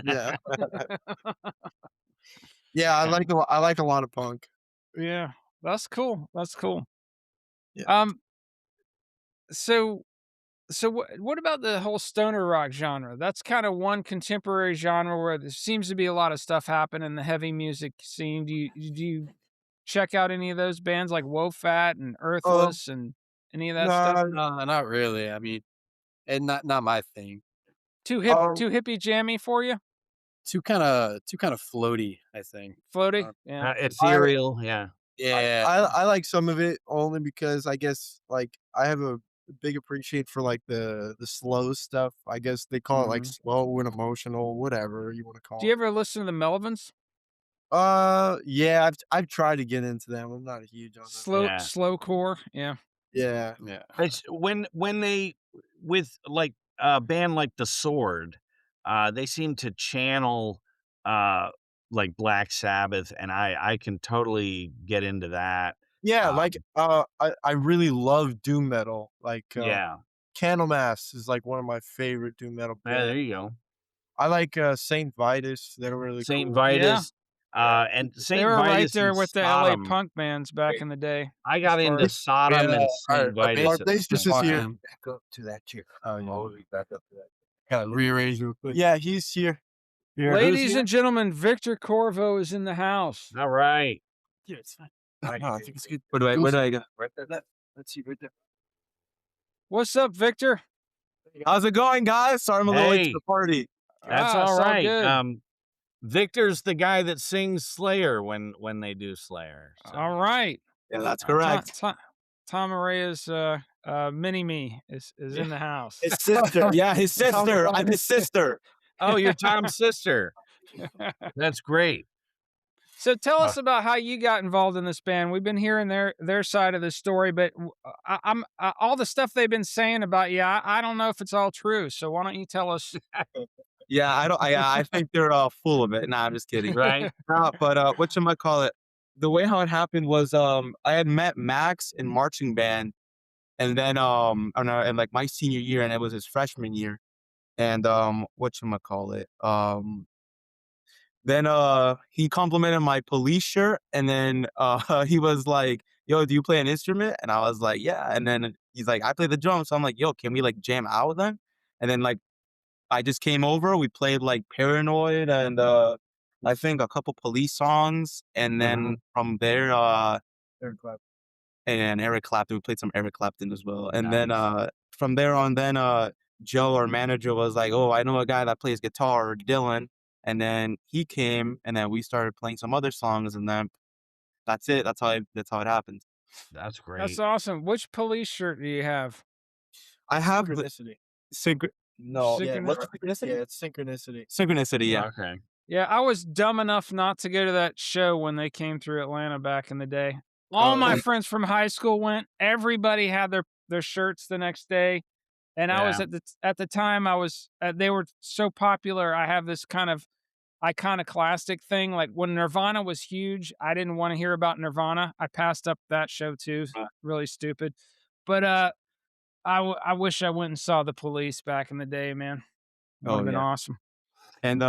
Yeah. Yeah, I like a lot of punk. Yeah. That's cool. That's cool. Yeah. Um, so what about the whole stoner rock genre? That's kinda one contemporary genre where there seems to be a lot of stuff happen in the heavy music scene. Do you check out any of those bands like WoFat and Um, Earthless and any of that stuff? nah, No, not really. I mean, and not my thing. um, Too hippie jammy for you? Too kinda floaty, I think. Floaty? Uh, Yeah. I Ethereal, yeah. I yeah. I like some of it only because I guess, like, I have a big appreciate for, like, the slow stuff. I guess they call it, like, Mhm. slow and emotional, whatever you wanna Do you call it. ever listen to the Melvins? Yeah, I've tried to get into them. I'm not huge on them. Yeah. Slowcore? Yeah. Yeah. Yeah. It's when they with, like, a band like The Sword, they seem to channel, uh, like, Black Sabbath, and I can totally get into that. Yeah, like, Um, I really love doom metal, like, yeah. Candlemass is, like, one of my favorite doom metal Yeah, there bands. you go. I like, Saint Vitus, they're really Saint cool. Yeah. Vitus, Yeah. and They Saint were right Vitus there and with the LA Sodom. punk bands back in the day I as got far into as Sodom and Saint Our Vitus Our at the bassist same is walk here. time. in. Back up to that chair. Oh, yeah. Always back up to that. Kinda rearrange real quick. Yeah, he's here. Here. Who's Ladies here? and gentlemen, Victor Corvo is in the house. All right. Yeah, it's fine. No, I think it's good. Where do I go? Right there. Let's see right there. What's up, Victor? How's it going, guys? Sorry I'm a little late to the Hey, party. that's It's all all right. good. Victor's the guy that sings Slayer when they do Slayer. All So right. Yeah, that's Tom, correct. Tom, Tom Araya's mini me is in the house. His sister. Yeah, his sister. I'm his sister. oh, you're Tom's sister. That's great. So tell Uh, us about how you got involved in this band. We've been hearing their side of the story, but I'm all the stuff they've been saying about you. I don't know if it's all true. So why don't you tell us? Yeah, I don't. I think they're full of it. Nah, I'm just kidding. Right? Nah, but whatchamacallit, the way how it happened was I had met Max in marching band, and then I don't know, in like my senior year, and it was his freshman year, and whatchamacallit, then he complimented my police shirt, and then he was like, "Yo, do you play an instrument?" And I was like, "Yeah." And then he's like, "I play the drums." So I'm like, "Yo, can we like jam out then?" And then like I just came over, we played like Paranoid and I think a couple police songs, and then from there Eric Clapton. And Eric Clapton, we played some Eric Clapton as well. And then Nice. from there on then Joe, our manager, was like, "Oh, I know a guy that plays guitar, Dylan." And then he came, and then we started playing some other songs, and then that's it. That's how it happened. That's That's great. awesome. Which police shirt do you have? I have the Synchronicity. no, yeah, Synchronicity? what's synchronicity? Yeah, it's synchronicity. Synchronicity, yeah. Okay. Yeah, I was dumb enough not to go to that show when they came through Atlanta back in the day. All Oh, my yeah. friends from high school went. Everybody had their shirts the next day, and I was Yeah. at the time I was they were so popular. I have this kind of iconoclastic thing. Like when Nirvana was huge, I didn't want to hear about Nirvana. I passed up that show too. Really stupid. But I wish I went and saw the Police back in the day, man. Would Oh have been yeah. awesome. And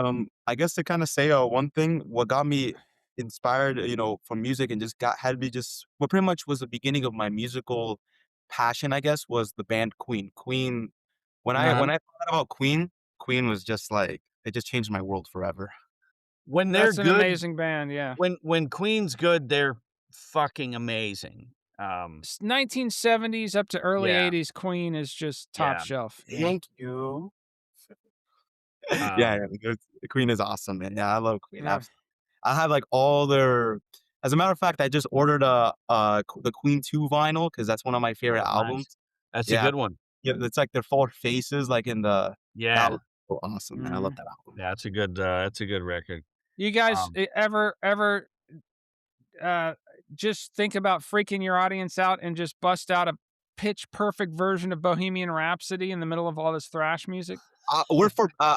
I guess to kind of say one thing, what got me inspired, for music and just had me just what pretty much was the beginning of my musical passion, I guess, was the band Queen. Queen, when I Uh-huh. when I thought about Queen, Queen was just like it just changed my world forever. When they're That's an good, amazing band. Yeah. when Queen's good, they're fucking amazing. 1970s up to early Yeah, 80s, Queen is just top yeah. shelf. Thank you. Yeah, Um, Queen is awesome, man. Yeah, I love Queen. Yeah. I have like all their. As a matter of fact, I just ordered the Queen 2 vinyl because that's one of my favorite oh, nice. albums. That's a Yeah, good one. yeah, it's like their four faces, like in the that Yeah. was so awesome, man. I love Mhm. that album. Yeah, that's a good record. You guys Um, ever uh, just think about freaking your audience out and just bust out a pitch perfect version of Bohemian Rhapsody in the middle of all this thrash music?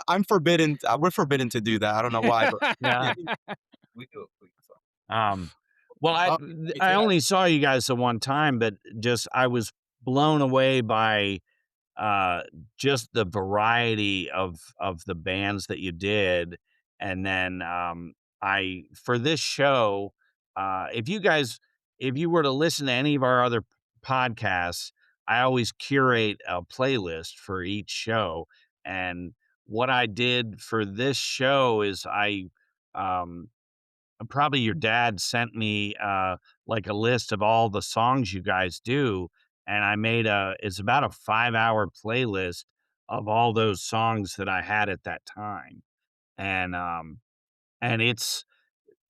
I'm forbidden. We're forbidden to do that. I don't know why, but yeah. yeah, we do it. Um, well, I Uh, I yeah, only saw you guys the one time, but just I was blown away by uh just the variety of the bands that you did. And then I for this show, if you were to listen to any of our other podcasts, I always curate a playlist for each show. And what I did for this show is um probably your dad sent me like a list of all the songs you guys do, and I made it's about a 5-hour playlist of all those songs that I had at that time. And it's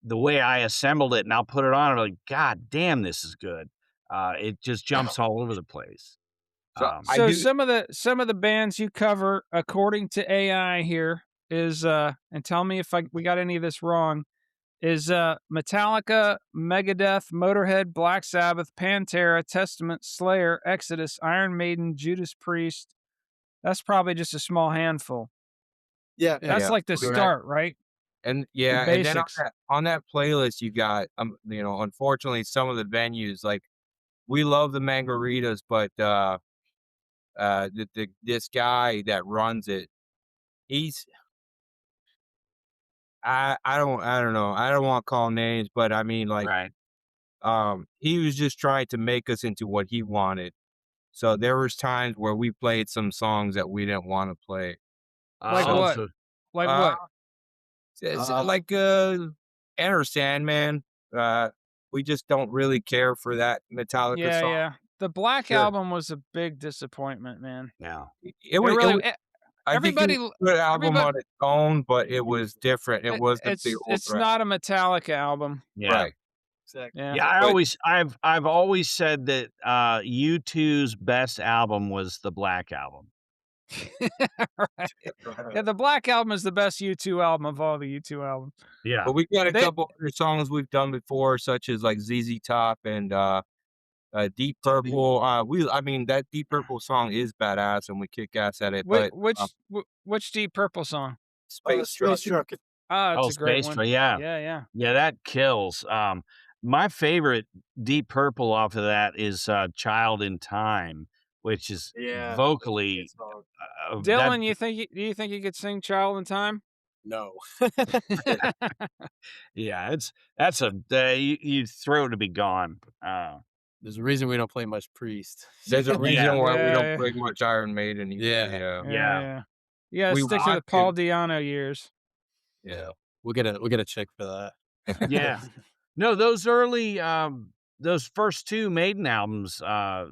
the way I assembled it, and I'll put it on, I'm like, god damn, this is good. It just jumps all over the place. So I So do. some of the bands you cover, according to AI here, is and tell me if we got any of this wrong, is Metallica, Megadeth, Motorhead, Black Sabbath, Pantera, Testament, Slayer, Exodus, Iron Maiden, Judas Priest. That's probably just a small handful. Yeah, That's Yeah, like the correct. start, right? And The yeah, and then basics. on that playlist you got, unfortunately some of the venues, like we love the Margaritas, but this guy that runs it, he's I don't know. I don't want to call names, but I mean like Right. he was just trying to make us into what he wanted. So there was times where we played some songs that we didn't want to play. Like Oh, So what? so Like uh what? like Enter Sandman. Uh we just don't really care for that Metallica Yeah, song. yeah. The Black Sure. Album was a big disappointment, man. Yeah. It It was. really I think it everybody was a good album everybody on its own, but it was different. It wasn't the old it's thrash. not a Metallica album. Yeah. Right. Exactly. Yeah. Yeah, But I've always said that, U2's best album was the Black Album. Right. Yeah, the Black Album is the best U2 album of all the U2 albums. Yeah. but we got a They couple other songs we've done before, such as like ZZ Top and Deep Purple. I mean that Deep Purple song is badass, and we kick ass at it. But which Deep Purple song? Space Space Truck. Truck. Oh, it's Oh, a great Space one. Train, yeah. Yeah, yeah. Yeah, that kills. My favorite Deep Purple off of that is, Child in Time, which is Yeah. vocally, that Dylan, do you think you could sing Child in Time? No. yeah, that's a you throw to be gone. There's a reason we don't play much Priest. There's a reason Yeah. why we don't Yeah. play much Iron Maiden. Yeah. Yeah. Yeah, Yeah. yeah. You gotta We stick to the want Paul to. Di'Anno years. Yeah. We'll get a check for that. Yeah. No, those early, those first 2 Maiden albums, Paul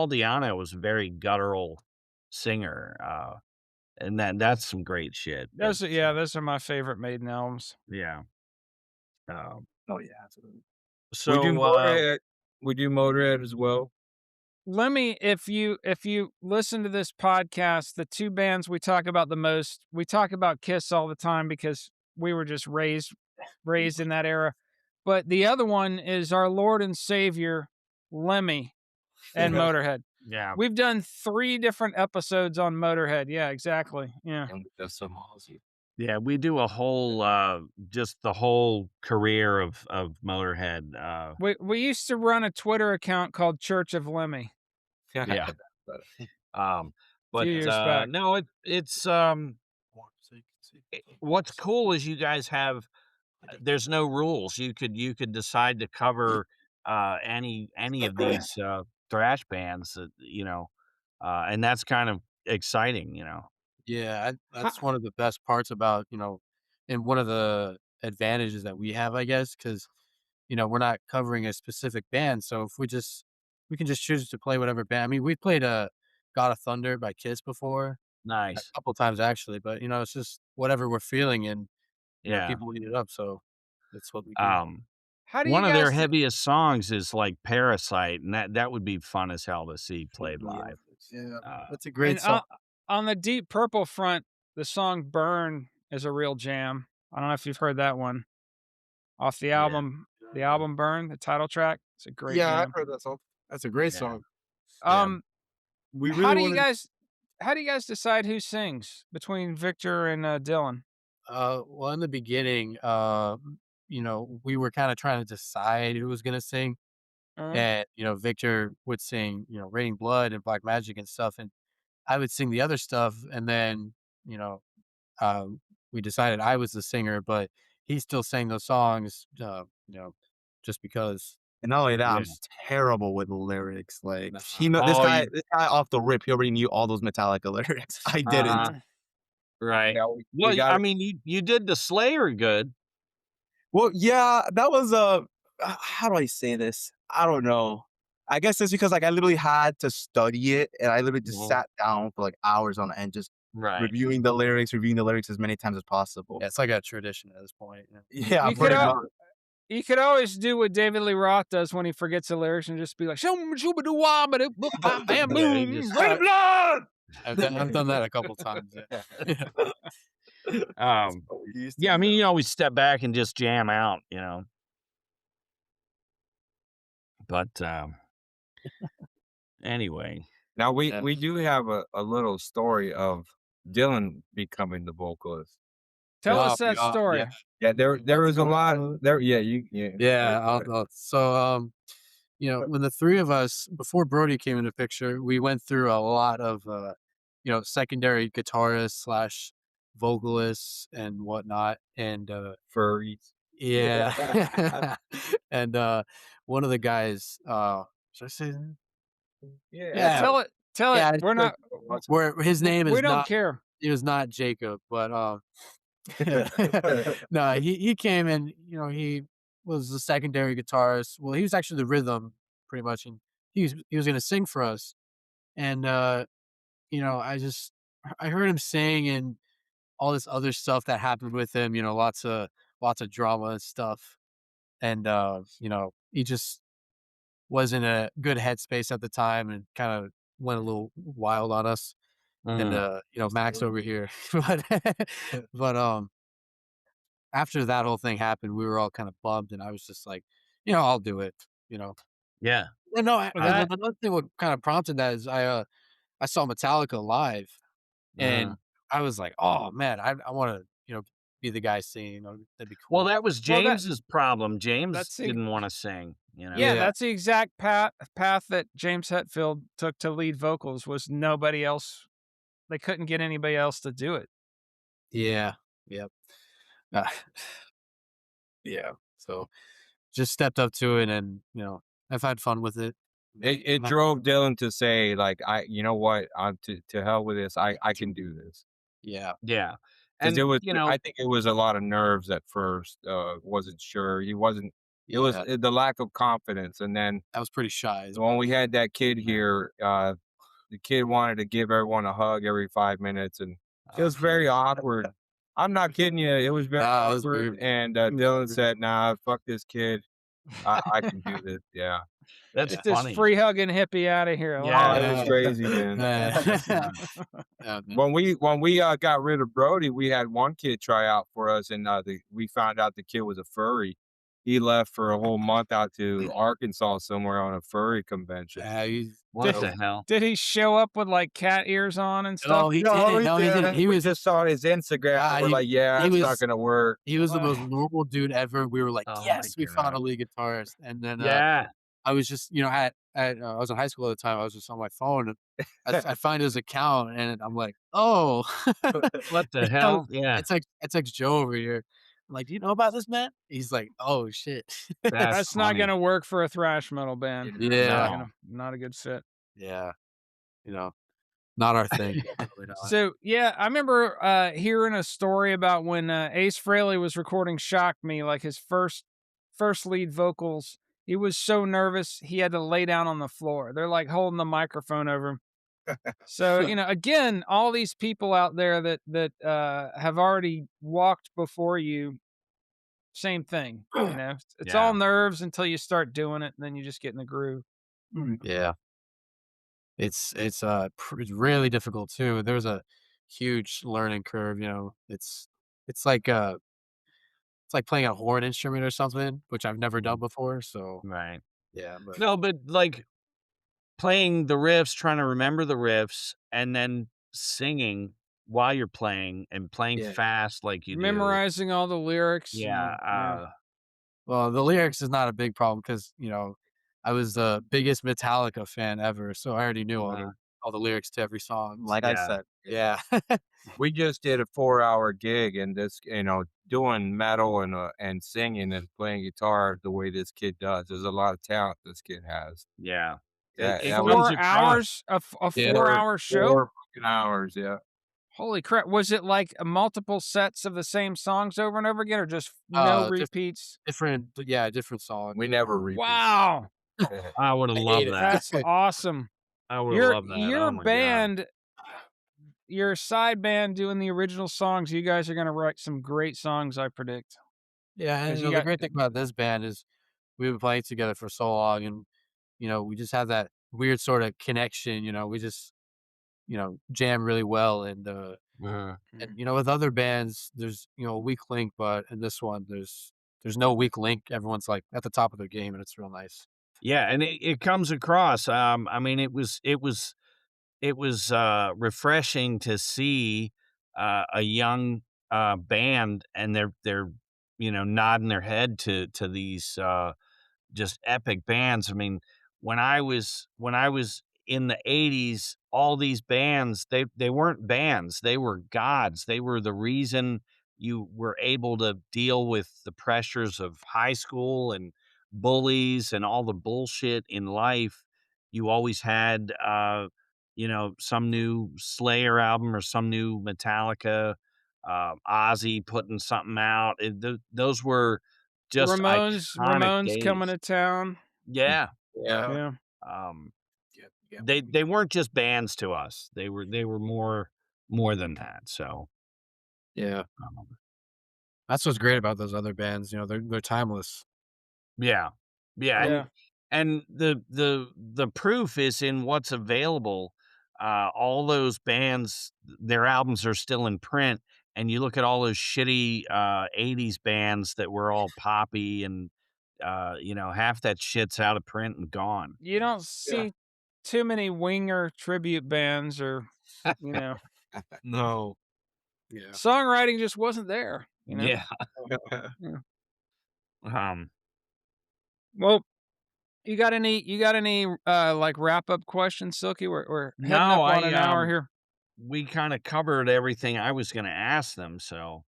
Di'Anno was a very guttural singer, and that's some great shit, but, Those are my favorite Maiden albums. yeah. Um, Oh yeah, absolutely. We do so, Motorhead. We do Motorhead as well. Lemmy, if you listen to this podcast, the 2 bands we talk about the most, we talk about Kiss all the time because we were just raised in that era. But the other one is our Lord and Savior, Lemmy and Motorhead. yeah. We've done 3 different episodes on Motorhead. Yeah, exactly. Yeah. And that's some Aussie. Yeah, we do a whole, just the whole career of Motorhead, We used to run a Twitter account called Church of Lemmy yeah. a But, few years back. no, it's, what's cool is you guys have there's no rules. You could decide to cover, any of these, thrash bands that, and that's kind of exciting, Yeah, that's one of the best parts about, and one of the advantages that we have, I guess, because we're not covering a specific band. So if we can just choose to play whatever band. I mean, we played God of Thunder by Kiss before a Nice. couple times actually, but it's just whatever we're feeling, and Yeah. people eat it up. So that's what we do. How do you One of their guys heaviest songs is, like, Parasite, and that would be fun as hell to see played Yeah, live. Yeah. Uh, That's a great and song. on the Deep Purple front, the song "Burn" is a real jam. I don't know if you've heard that one off the Yeah. album. The album "Burn," the title track. It's a great Yeah, I've jam. heard that song. That's a great Yeah. song. Um, We how really do you wanted guys decide who sings between Victor and Dylan? Well, in the beginning, we were kind of trying to decide who was gonna sing, Uh, and Victor would sing, Raining Blood and Black Magic and stuff, and I would sing the other stuff, and then you know, we decided I was the singer, but he still sang those songs, just because. And not only that, Yeah. I'm terrible with lyrics. Like Nah. Oh, this guy off the rip, he already knew all those Metallica lyrics. I didn't. Uh-huh. Right. Yeah, Well, we got I mean, you did the Slayer good. Well, yeah, that was how do I say this? I don't know. I guess it's because like I literally had to study it, and I literally just Mhm. sat down for like hours on end, just Right. reviewing the lyrics as many times as possible. Yeah, it's like a tradition at this point. Yeah, You could pretty al- much. you could always do what David Lee Roth does when he forgets the lyrics and just be like, "Shoo shoo ba doo wah ba doo boop bop bam Yeah, he boom, just- rain of blood." I've done that a couple times. Yeah. We used to Yeah, I do mean, that. you always step back and just jam out, But, anyway. Now we Yeah. we do have a little story of Dylan becoming the vocalist. Tell Yeah, us that yeah, story. yeah. Yeah, there was a lot there. Yeah, Yeah, so when the three of us before Brody came into picture, we went through a lot of secondary guitarists slash vocalists and whatnot, and furries. yeah, and one of the guys, should I say that? Yeah. Yeah, tell it. Yeah, We're not. Where his name is We don't not. care. It was not Jacob, but no, he came and he was the secondary guitarist. Well, he was actually the rhythm pretty much, and he was gonna sing for us, and I heard him sing and all this other stuff that happened with him. Lots of drama and stuff, and he just was in a good headspace at the time and kind of went a little wild on us. And Mhm. Max over here, but but after that whole thing happened, we were all kind of bummed, and I was just like, I'll do it. You know, Yeah. and no, Well, and then that another thing what kind of prompted that is I saw Metallica live, Uh-huh. and I was like, oh man, I want to be the guy singing. That'd be Well, cool. that was well, that James's problem. James that's the didn't wanna sing, you know? yeah, Yeah, that's the exact path that James Hetfield took to lead vocals was nobody else they couldn't get anybody else to do it. yeah, yep, uh, yeah. So just stepped up to it, and I've had fun with it. It I'm ha- drove Dylan to say, like, you know what, I'm to hell with this. I can do this. Yeah, Yeah. 'Cause And, you know I think it was a lot of nerves at first, wasn't sure. He wasn't it was, yeah. the lack of confidence, and then I was pretty shy as when well. we had that kid here, the kid wanted to give everyone a hug every 5 minutes, and it was Yeah. very awkward. I'm not kidding you, it was very Nah, it was awkward, weird. and, It was Dylan weird. said, "Nah, fuck this kid. I can do this." Yeah. that's Yeah. Get this funny. free hugging hippie out of here. I Oh, love it Yeah. was Yeah. crazy, man. Yeah. Yeah, man. When we got rid of Brody, we had one kid try out for us, and we found out the kid was a furry. He left for a whole month out to Arkansas somewhere on a furry convention. Yeah, he's What it. the hell? Did he show up with like cat ears on and stuff? no, he No, didn't. he No, he didn't. didn't. We just saw his Instagram, Ah, and we're like, "Yeah, he it's not was gonna work." he was the most Wow. normal dude ever. We were like, Oh my "Yes, we found god. a lead guitarist." And then, Yeah. I was just, I was in high school at the time. I was just on my phone, and I find his account, and I'm like, "Oh." What the You know, hell? Yeah. it's like Joe over here. I'm like, "Do you know about this, man?" He's like, "Oh, shit." That's That's not funny. gonna work for a thrash metal band. Yeah. No. Not a good fit. Yeah. You know, not our thing. Definitely not. So yeah, I remember hearing a story about when Ace Frehley was recording "Shock Me," like his first lead vocals. He was so nervous he had to lay down on the floor. They're like holding the microphone over him. So again, all these people out there that have already walked before you, same thing. It's all Yeah. nerves until you start doing it, and then you just get in the groove. Yeah. It's really difficult too. There's a huge learning curve, It's like, it's like playing a horn instrument or something, which I've never done Mhm. before, so Right. yeah, but No, but, like, playing the riffs, trying to remember the riffs, and then singing while you're playing and playing yeah. fast like you do. Memorizing all the lyrics Yeah, and yeah. Well, the lyrics is not a big problem because I was the biggest Metallica fan ever, so I already knew all uh, the lyrics to every song, like I yeah, said. Yeah. We just did a 4-hour gig, and this, doing metal and singing and playing guitar the way this kid does. There's a lot of talent this kid has. yeah. It That was comes 4 across. hours? A Yeah. 4-hour show? 4 fucking hours, yeah. Holy crap. Was it like multiple sets of the same songs over and over again or just no Dif repeats? different songs. We never repeat. Wow. I woulda I hate loved it. that. That's awesome. I woulda Your loved that. your Oh my god. band, your side band doing the original songs, you guys are gonna write some great songs, I predict. Yeah, and, Because you the got great thing about this band is we've been playing together for so long, and, we just have that weird sorta connection, we just, jam really well, Uh-huh. with other bands, there's, a weak link, but in this one, there's no weak link. Everyone's, like, at the top of their game, and it's real nice. Yeah, and it comes across. I mean, it was refreshing to see, a young, band, and they're, nodding their head to these, just epic bands. I mean, when I was in the '80s, all these bands, they weren't bands, they were gods. They were the reason you were able to deal with the pressures of high school and bullies and all the bullshit in life. You always had, some new Slayer album or some new Metallica, Ozzy putting something out. Those were just Ramones iconic Ramones coming days. to town. Yeah, Yeah. Yeah. Um, Yeah, yeah. they weren't just bands to us. They were more than that. So, Yeah. um, That's what's great about those other bands, they're timeless. yeah, yeah, Yeah. and the proof is in what's available. All those bands, their albums are still in print, and you look at all those shitty, '80s bands that were all poppy and, half that shit's out of print and gone. You don't Yeah. see too many winger tribute bands or, you know, No. Yeah. songwriting just wasn't there, you know? Yeah, Yeah. um, Well, you got any like wrap up questions, Silky? We're heading no, up on an hour here. we kinda covered everything I was gonna ask them, so,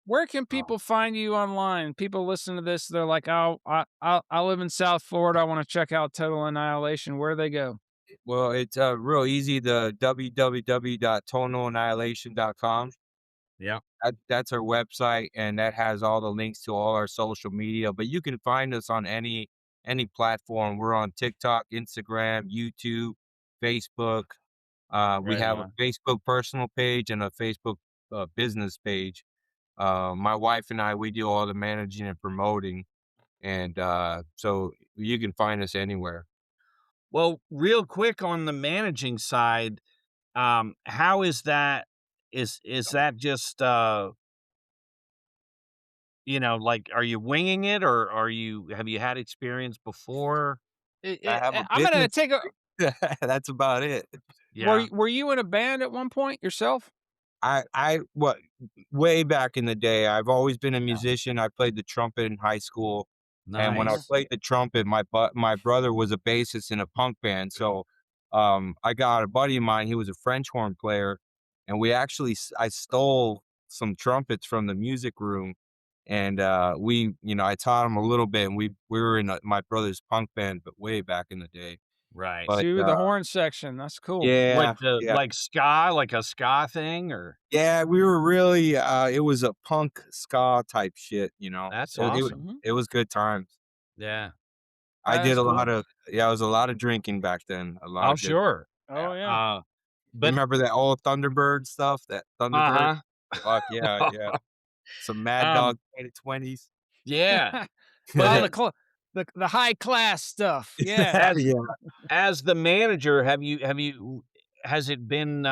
Where can uh people find you online? People listen to this, they're like, "Oh, I live in South Florida. I want to check out Total Annihilation." Where they go? Well, it's real easy. The www.tonalannihilation.com. yeah, That's our website, and that has all the links to all our social media. But you can find us on any platform. We're on TikTok, Instagram, YouTube, Facebook. We right have a on. Facebook personal page and a Facebook business page. My wife and I, we do all the managing and promoting, and so you can find us anywhere. Well, real quick on the managing side, how is that? Is that just, like, are you winging it, or have you had experience before? I have a I'm gonna business. take a. That's about it. Yeah, Were you in a band at one point yourself? I what way back in the day, I've always been a yeah, musician. I played the trumpet in high school, and when I Yeah. nice, played the trumpet, my brother was a bassist in a punk band. So, I got a buddy of mine. He was a French horn player, and I stole some trumpets from the music room, and I taught him a little bit, and we were in my brother's punk band, but way back in the day. right. But So you were the horn section. That's cool. What, yeah, yeah. like a ska thing, or Yeah, we were really, it was a punk ska type shit, that's It awesome. Mhm. it was good times. Yeah. I That did is a cool. lot of yeah, it was a lot of drinking back then, a lot Oh, of good sure. Oh yeah. yeah. Uh, You but remember that old Thunderbird stuff? That Thunderbird? uh-huh. Fuck yeah, yeah. Some Mad Um, Dog 2020s. yeah, but Oh, it the high class stuff. Yeah. as Yeah. as the manager, has it been,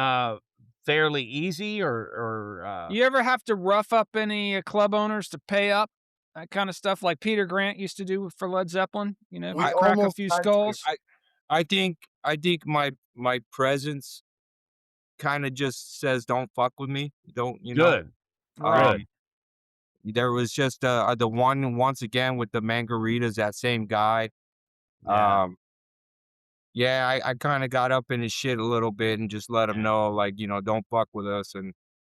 fairly easy, You ever have to rough up any club owners to pay up? That kind of stuff like Peter Grant used to do for Led Zeppelin, We crack a almost few had to. skulls. I think my presence kinda just says, "Don't fuck with me." Don't good, Right. Um good, There was just, the one once again with the Margaritas, that same guy. yeah, Um, yeah, I kinda got up in his shit a little bit and just let him yeah, know, like, "Don't fuck with us," and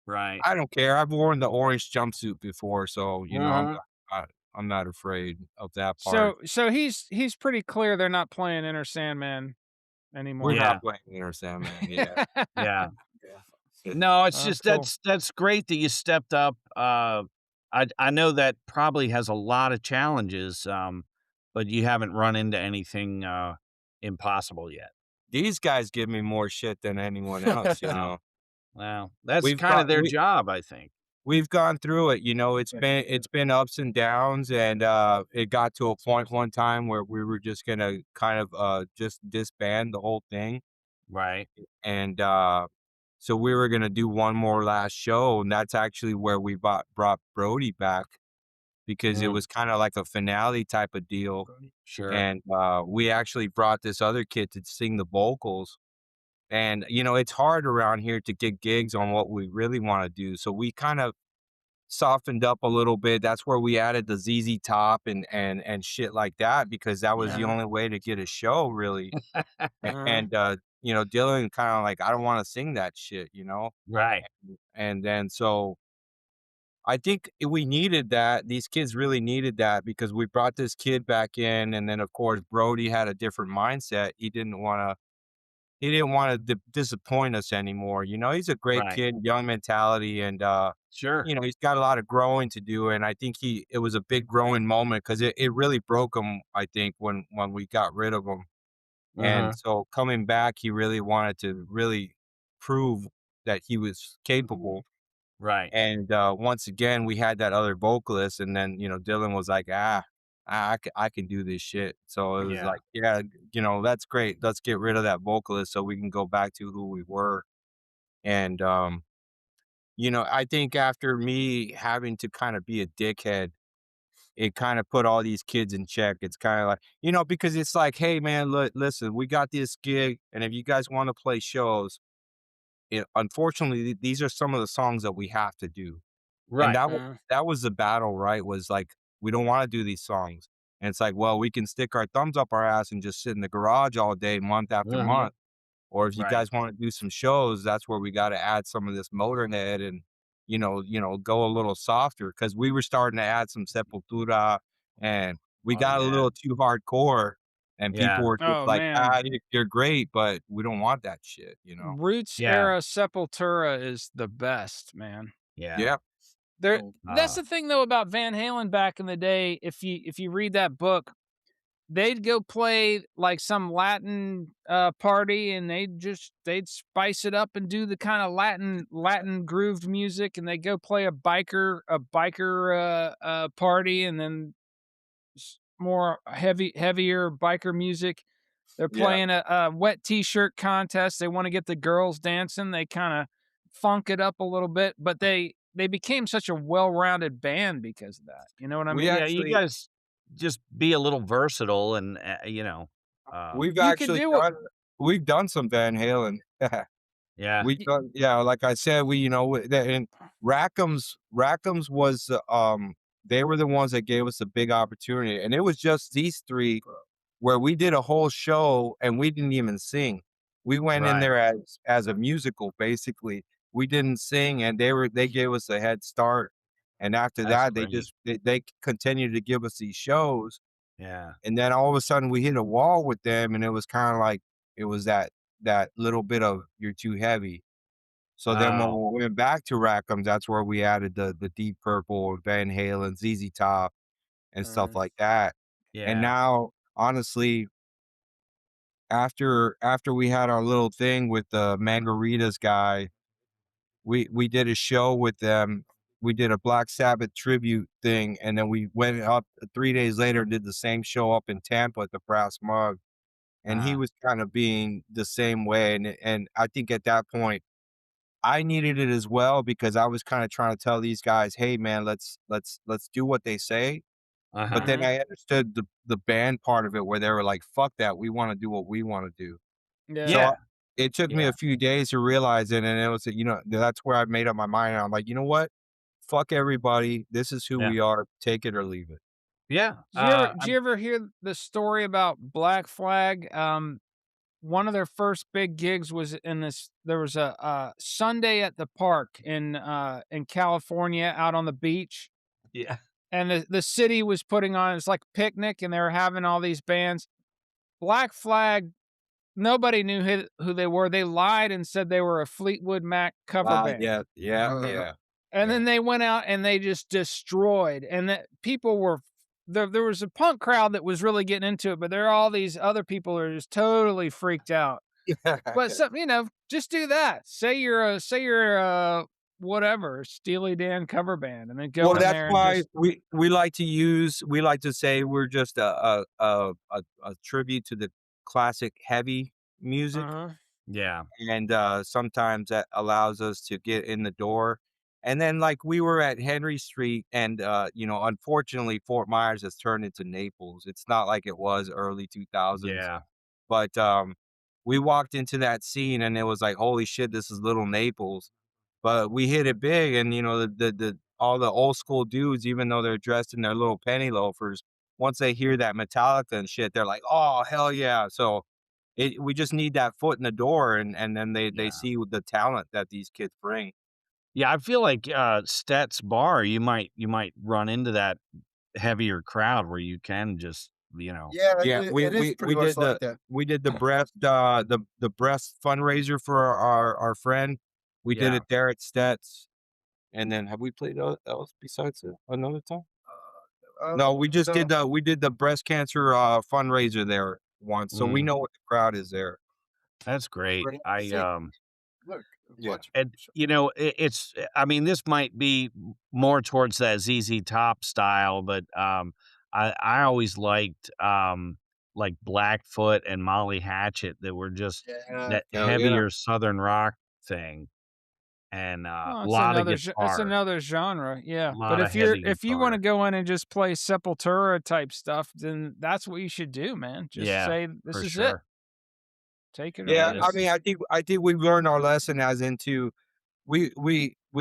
right. I don't care. I've worn the orange jumpsuit before, so, Mhm. I'm not afraid of that part. So he's pretty clear they're not playing Enter Sandman We're anymore. not Yeah, playing Inner Sandman, yeah. yeah. Yeah. No, it's That's just cool. that's great that you stepped up. I know that probably has a lot of challenges, but you haven't run into anything, impossible yet. These guys give me more shit than anyone else, you Wow. know? Wow. That's We've kinda got their we job, I think. We've gone through it, it's Yeah, been yeah. it's been ups and downs, and, it got to a point one time where we were just gonna kind of, just disband the whole thing, Right. and, so we were gonna do one more last show, and that's actually where we brought Brody back because it Mm, was kinda like a finale type of deal, sure. and, we actually brought this other kid to sing the vocals, and, it's hard around here to get gigs on what we really wanna do, so we kind of softened up a little bit. That's where we added the ZZ Top and shit like that because that was the Uh-huh. only way to get a show really. Uh-huh. And Dylan kind of like, I don't want to sing that shit. Right. And then so I think we needed that. These kids really needed that because we brought this kid back in, and then of course Brody had a different mindset. He didn't want to disappoint us anymore. He's a great Right. kid, young mentality, and Sure. he's got a lot of growing to do, and I think it was a big growing moment because it really broke him, I think, when we got rid of him. And Uh-huh. so coming back, he really wanted to really prove that he was capable. Right. And, once again, we had that other vocalist, and then, Dylan was like, "Ah, I can do this shit." So it was Yeah. like, "Yeah, that's great. Let's get rid of that vocalist so we can go back to who we were." And, I think after me having to kinda be a dickhead, it kinda put all these kids in check. It's kinda like, because it's like, "Hey, man, listen, we got this gig, and if you guys wanna play shows, unfortunately, these are some of the songs that we have to do." And Right. that was the battle, right? Was like, we don't wanna do these songs. And it's like, well, we can stick our thumbs up our ass and just sit in the garage all day, month after Uh-huh. month. Or if you Right. guys wanna do some shows, that's where we gotta add some of this Motorhead and, go a little softer. Because we were starting to add some Sepultura, and we Oh, got a yeah. little too hardcore, and people Yeah. were just Oh like, "Ah, man, you're great, but we don't want that shit," Roots Yeah. era Sepultura is the best, man. Yeah. Yeah. There Oh, that's Uh, the thing though about Van Halen back in the day, if you read that book, they'd go play like some Latin party and they'd spice it up and do the kind of Latin grooved music, and they'd go play a biker party, and then more heavier biker music. They're Yeah. playing a wet t-shirt contest. They want to get the girls dancing. They kind of funk it up a little bit, but they became such a well-rounded band because of that. You know what I We mean? yeah, you actually guys just be a little versatile and, we've You could actually do it. done some Van Halen. yeah. We've done, yeah, like I said, and Rackham's was, they were the ones that gave us a big opportunity, and it was just these 3 where we did a whole show and we didn't even sing. We went in Right. there as a musical, basically. We didn't sing, and they gave us a head start, and after That's that, great. they continued to give us these shows, Yeah. and then all of a sudden we hit a wall with them, and it was kinda like it was that little bit of, "You're too heavy." So then when Oh, we went back to Rackham, that's where we added the Deep Purple, Van Halen, ZZ Top, and stuff Uh, like that. And yeah. now, honestly, after we had our little thing with the Margaritas guy, we did a show with them. We did a Black Sabbath tribute thing, and then we went up 3 days later and did the same show up in Tampa at the Brass Mug, and he Uh-huh. was kind of being the same way, and I think at that point I needed it as well because I was kinda trying to tell these guys, "Hey, man, let's do what they say." But Uh-huh. then mhm. I understood the band part of it where they were like, "Fuck that, we wanna do what we wanna do." So, Yeah. Yeah. it took me Yeah. a few days to realize it, and it was, that's where I made up my mind, and I'm like, "You know what? Fuck everybody. This is who Yeah. we are. Take it or leave it." Yeah. Did you ever hear the story about Black Flag? One of their first big gigs was in this. There was a Sunday at the Park in California, out on the beach, Yeah. and the city was putting on, it's like a picnic, and they were having all these bands. Black Flag, nobody knew who they were. They lied and said they were a Fleetwood Mac cover Ah, band. yeah, yeah, yeah, And yeah. then they went out and they just destroyed, and that people were there was a punk crowd that was really getting into it, but there are all these other people who are just totally freaked out. But some, just do that. Say you're a whatever, Steely Dan cover band, and then Well, go in that's there and why just we like to say we're just a tribute to the classic heavy music, uh-huh. Yeah. and, sometimes that allows us to get in the door, and then, like, we were at Henry Street, and, unfortunately, Fort Myers has turned into Naples. It's not like it was early 2000s, Yeah. but, we walked into that scene, and it was like, "Holy shit, this is Little Naples." But we hit it big, and, the all the old school dudes, even though they're dressed in their little penny loafers, once they hear that Metallica and shit, they're like, "Oh, hell yeah." So, we just need that foot in the door, and then they Yeah. see the talent that these kids bring. Yeah, I feel like, Stet's bar, you might run into that heavier crowd where you can just, Yeah, Yeah, it is pretty much like that. we did the breast fundraiser for our friend. We did yeah. it there at Stet's, and then have we played else besides it another time? Uh, No, we just no, did the breast cancer, fundraiser there. once, so we Mm, know what the crowd is there. that's great. Right. Sick. Look, Yeah. And you know, I mean, this might be more towards that ZZ Top style, but I always liked like Blackfoot and Molly Hatchet that were just yeah. that Hell yeah. heavier Southern rock thing, and Oh, a lot of it's guitar, another genre, a yeah. But lot of heavy if you wanna guitar. go in and just play Sepultura type stuff, then that's what you should do, man. Just Yeah, say, "This for is it. sure. Take it or Yeah, leave it." I This mean, is I think we've learned our lesson as into we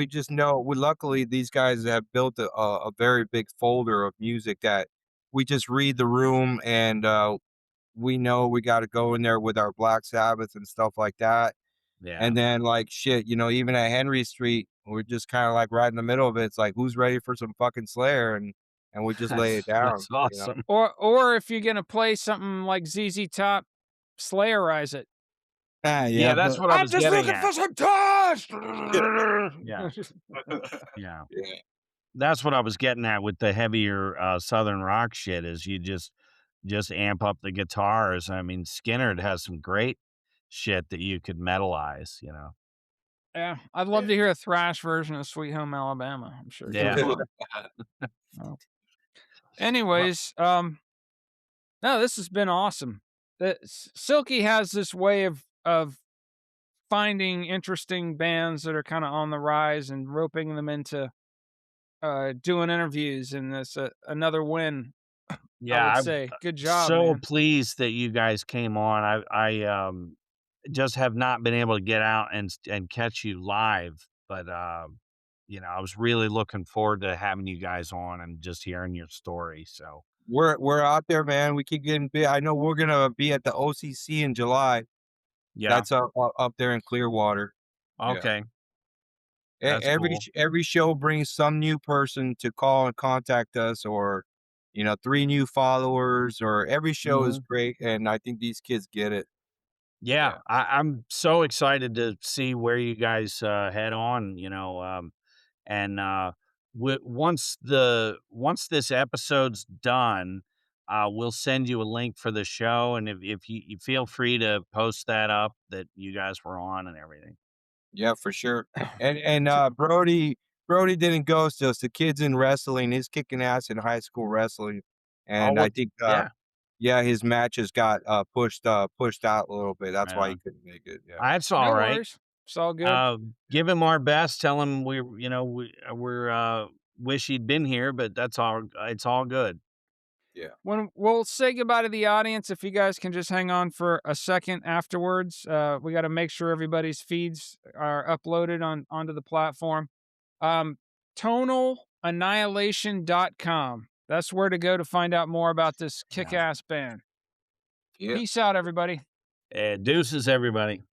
just know we luckily these guys have built a very big folder of music that we just read the room and we know we got to go in there with our Black Sabbath and stuff like that. yeah. And then like shit, even at Henry Street, we're just kind of like right in the middle of it. It's like who's ready for some fucking Slayer and we just lay it That's down. awesome. Or if you're gonna play something like ZZ Top, Slayerize it. Ah, Yeah, yeah, that's but what I "I'm was just getting looking at. for some dust!" Yeah, yeah. yeah. That's what I was getting at with the heavier, Southern rock shit is you just amp up the guitars. I mean, Skinner has some great shit that you could metalize, you know? Yeah, I'd love to hear a thrash version of Sweet Home Alabama. I'm sure you Yeah. would love. Oh. Well, Anyways, no, this has been awesome. Silky has this way of finding interesting bands that are kind of on the rise and roping them into doing interviews, and that's another win. I would yeah, I'm say, good job, so man. pleased that you guys came on. Just have not been able to get out and catch you live, but, you know, I was really looking forward to having you guys on and just hearing your story, so We're out there, man. We keep getting big. I know we're gonna be at the OCC in July. yeah, That's up there in Clearwater. Yeah. okay, that's cool. Every show brings some new person to call and contact us, or 3 new followers, or every show is Mhm. great, and I think these kids get it. Yeah, Yeah. I'm so excited to see where you guys, head on, you know, and, once this episode's done, we'll send you a link for the show, and if you feel free to post that up that you guys were on and everything. Yeah, for sure. And Brody didn't ghost us. The kid's in wrestling. He's kicking ass in high school wrestling, Oh, and I well, think yeah, yeah, his matches got pushed out a little bit. That's right why he on. couldn't make it. Yeah. That's No alright. worries. It's all good. Give him our best, tell him wish he'd been here, but it's all good. Yeah. When we'll say goodbye to the audience, if you guys can just hang on for a second afterwards, we got to make sure everybody's feeds are uploaded onto the platform. Um, tonalannihilation.com. That's where to go to find out more about this Yeah. kick-ass band. Yeah. Peace out, everybody. Deuces, everybody.